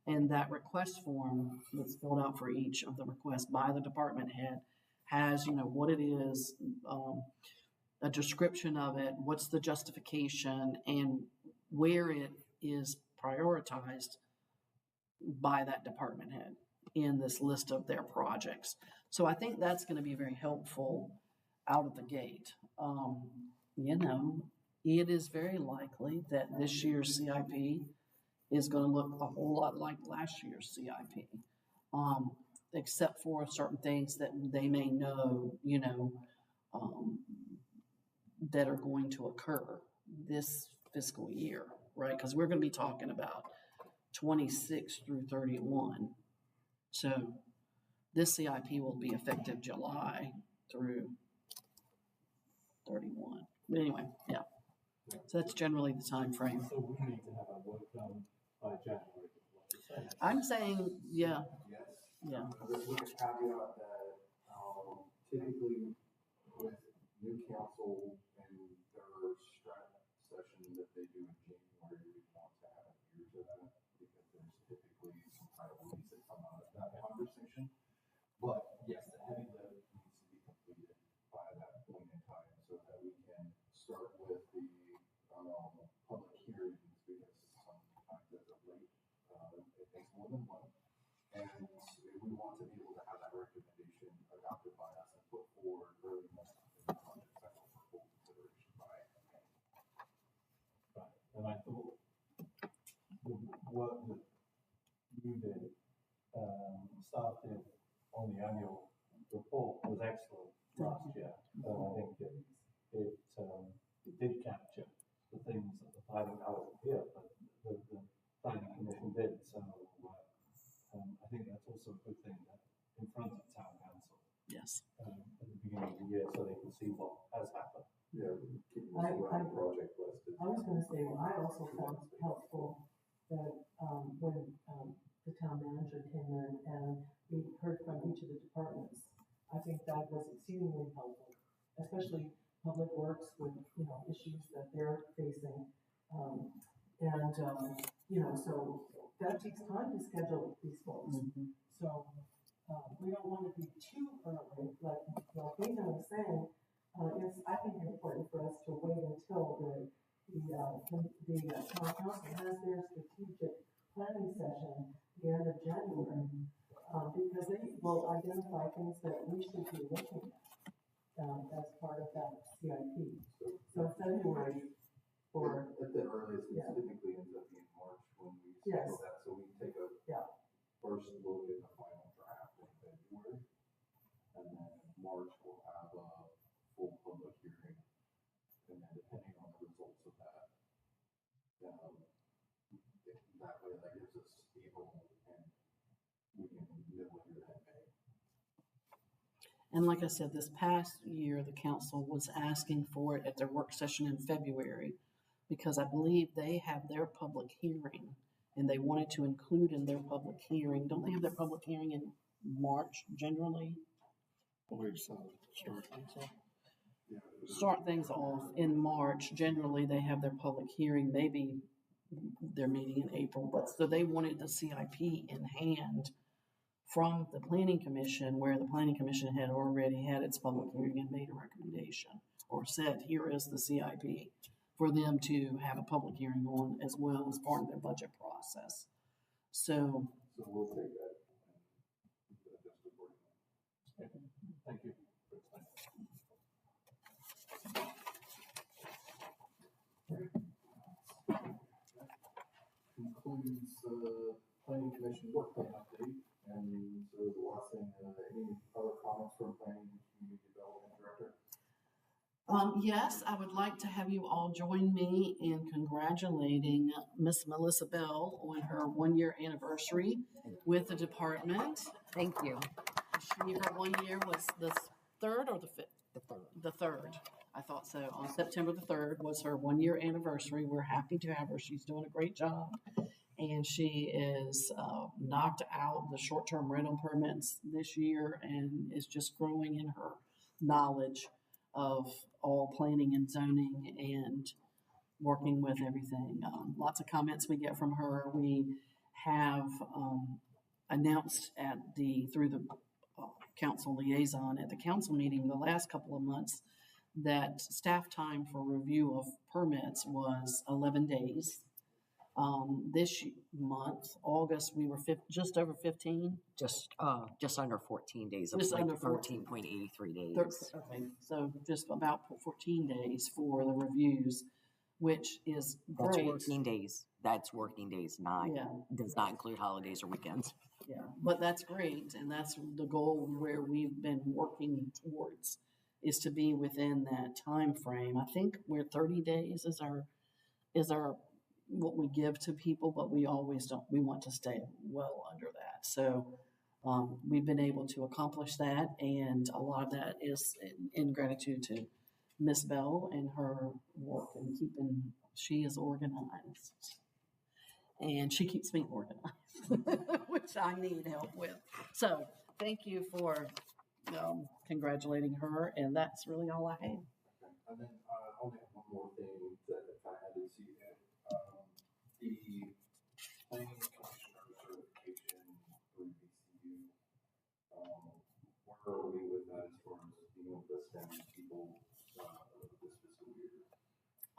and that request form that's filled out for each of the requests by the department head has, what it is, a description of it, what's the justification, and where it is prioritized by that department head in this list of their projects. So I think that's going to be very helpful out of the gate. It is very likely that this year's CIP is going to look a whole lot like last year's CIP, except for certain things that they may know, that are going to occur this fiscal year, right? Because we're going to be talking about 26 through 31. So this CIP will be effective July through 31. But anyway, yeah. So that's generally the time frame. So we need to have our work done by January. I'm saying, yeah. Yes. Yeah. With a caveat that typically with new council and their strat session that they do in January, we want to have an ear to that, because there's typically some priorities that come out of that conversation. But yes, the heavy lift needs to be completed by that point in time, so that we can start with the public hearings, because sometimes as of late, it takes more than one. And we want to be able to have that recommendation adopted by us and put forward early enough in the budget cycle for full consideration by May. Right, and I thought the work that you did, started on the annual report, was excellent last year. And I think it did capture the things that the planning, I wasn't here, but the planning commission did. So I think that's also a good thing, that in front of town council. Yes. At the beginning of the year, so they can see what has happened. Yeah, keep this around project listed. I was gonna say, I also found it helpful that, when, the town manager came in and we heard from each of the departments. I think that was exceedingly helpful, especially public works with, issues that they're facing. So that takes time to schedule these folks. Mm-hmm. So, we don't want to be too early, like Nathan was saying. It's, I think, important for us to wait until the town council has their strategic planning session at the end of January, because they will identify things that we should be looking at as part of that CIP. So February, or at the earliest, it Yeah. typically ends up being March when we Yes. schedule that. So we take a first look at the final draft in February, and then March we'll have a full public hearing, and then depending on the results of that, that way that gives us April, and we can nibble here in May. And like I said, this past year, the council was asking for it at their work session in February, because I believe they have their public hearing, and they wanted to include in their public hearing. Don't they have their public hearing in March generally? Believe so. Sure. start things off in March. Generally, they have their public hearing, maybe their meeting in April, but so they wanted the CIP in hand from the planning commission, where the planning commission had already had its public hearing and made a recommendation or said, here is the CIP, for them to have a public hearing on as well as part of their budget process. So So we'll take that and adjust accordingly. Thank you. Concludes planning commission work plan update. And so the last thing, any other comments from planning and community development director? Yes, I would like to have you all join me in congratulating Miss Melissa Bell on her 1-year anniversary with the department. Thank you. Her 1 year was the 3rd or the 5th? The third. The 3rd. I thought so. On September the 3rd was her 1-year anniversary. We're happy to have her. She's doing a great job. And she is knocked out the short-term rental permits this year and is just growing in her knowledge of all planning and zoning and working with everything. Lots of comments we get from her. We have announced through the council liaison at the council meeting the last couple of months that staff time for review of permits was 11 days. This month, August, we were just over 15. Just under 14 days. Just like under 14. 13.83 days. Okay, so just about 14 days for the reviews, which is That's great. working days. That's working days, not, Yeah. does not include holidays or weekends. Yeah, but that's great, and that's the goal where we've been working towards, is to be within that time frame. I think we're 30 days is our what we give to people, but we always don't. We want to stay well under that. So we've been able to accomplish that, and a lot of that is in gratitude to Miss Bell and her work and keeping. She is organized, and she keeps me organized, which I need help with. So thank you for congratulating her, and that's really all I have. Okay. And then I only have one more thing that if I had to see it. The planning commissioner certification through VCU, where are we with that as far as being able to send people this fiscal year?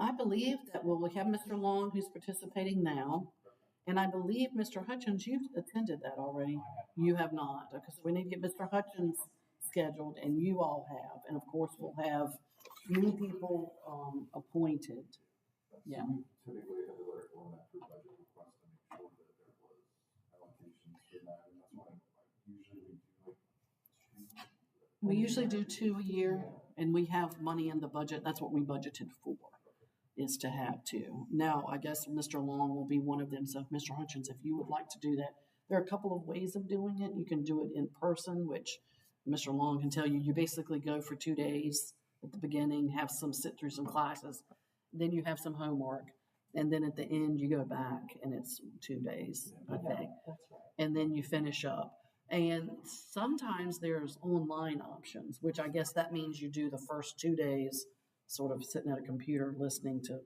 I believe that we have Mr. Long who's participating now, and I believe Mr. Hutchins, you've attended that already. You have not, because we need to get Mr. Hutchins scheduled, and you all have, and of course we'll have new people appointed. Yeah. We typically have a letter format for budget request to make sure that there was allocations for that, and that's why usually We usually do 2 a year, and we have money in the budget. That's what we budgeted for, is to have 2. Now, I guess Mr. Long will be one of them. So, Mr. Hutchins, if you would like to do that, there are a couple of ways of doing it. You can do it in person, which Mr. Long can tell you. You basically go for 2 days at the beginning, sit through some classes, then you have some homework, and then at the end you go back, and it's 2 days, I think. That's right. And then you finish up. And sometimes there's online options, which I guess that means you do the first 2 days sort of sitting at a computer listening to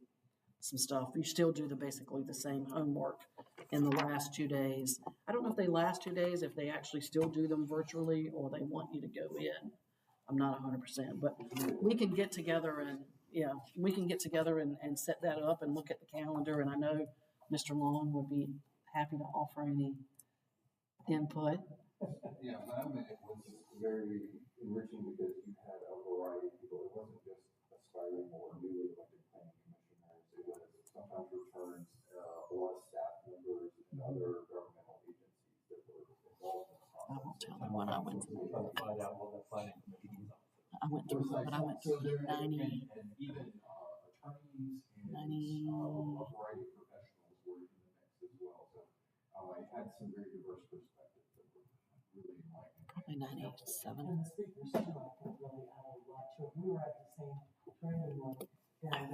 some stuff. You still do basically the same homework in the last 2 days. I don't know if they last 2 days, if they actually still do them virtually or they want you to go in. I'm not 100%, but we can get together and set that up and look at the calendar. And I know Mr. Long would be happy to offer any input. Yeah, it was very enriching because you had a variety of people. It wasn't just aspiring or newly elected planning commissioners. It was sometimes returns, a lot of staff members and other governmental agencies that were involved in the process. I won't tell them what I went through. Trying to find out what the planning commission is up to. I went through 90. And even attorneys and 90. a variety of professionals were in the mix as well. So I had some very diverse perspectives that were really enlightening. Probably 97. And the speakers too, I think really added a lot to it. We were at the same training one, and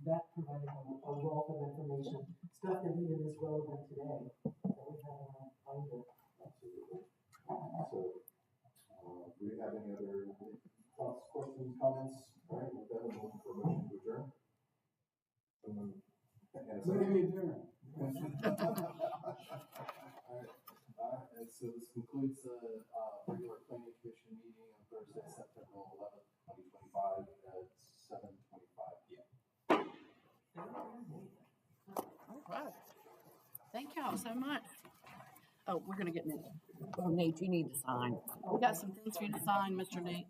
that provided a wealth of information, stuff that even is relevant today that we have in our binder. Absolutely. So, do we have any other thoughts, questions, Meeting adjourned. Alright, and so this concludes the, regular planning commission meeting on Thursday, September 11th, 2025 at 7:25 PM. All right. Thank y'all so much. Oh, we're gonna get Nate. Oh, Nate, you need to sign. We got some things for you to sign, Mr. Nate.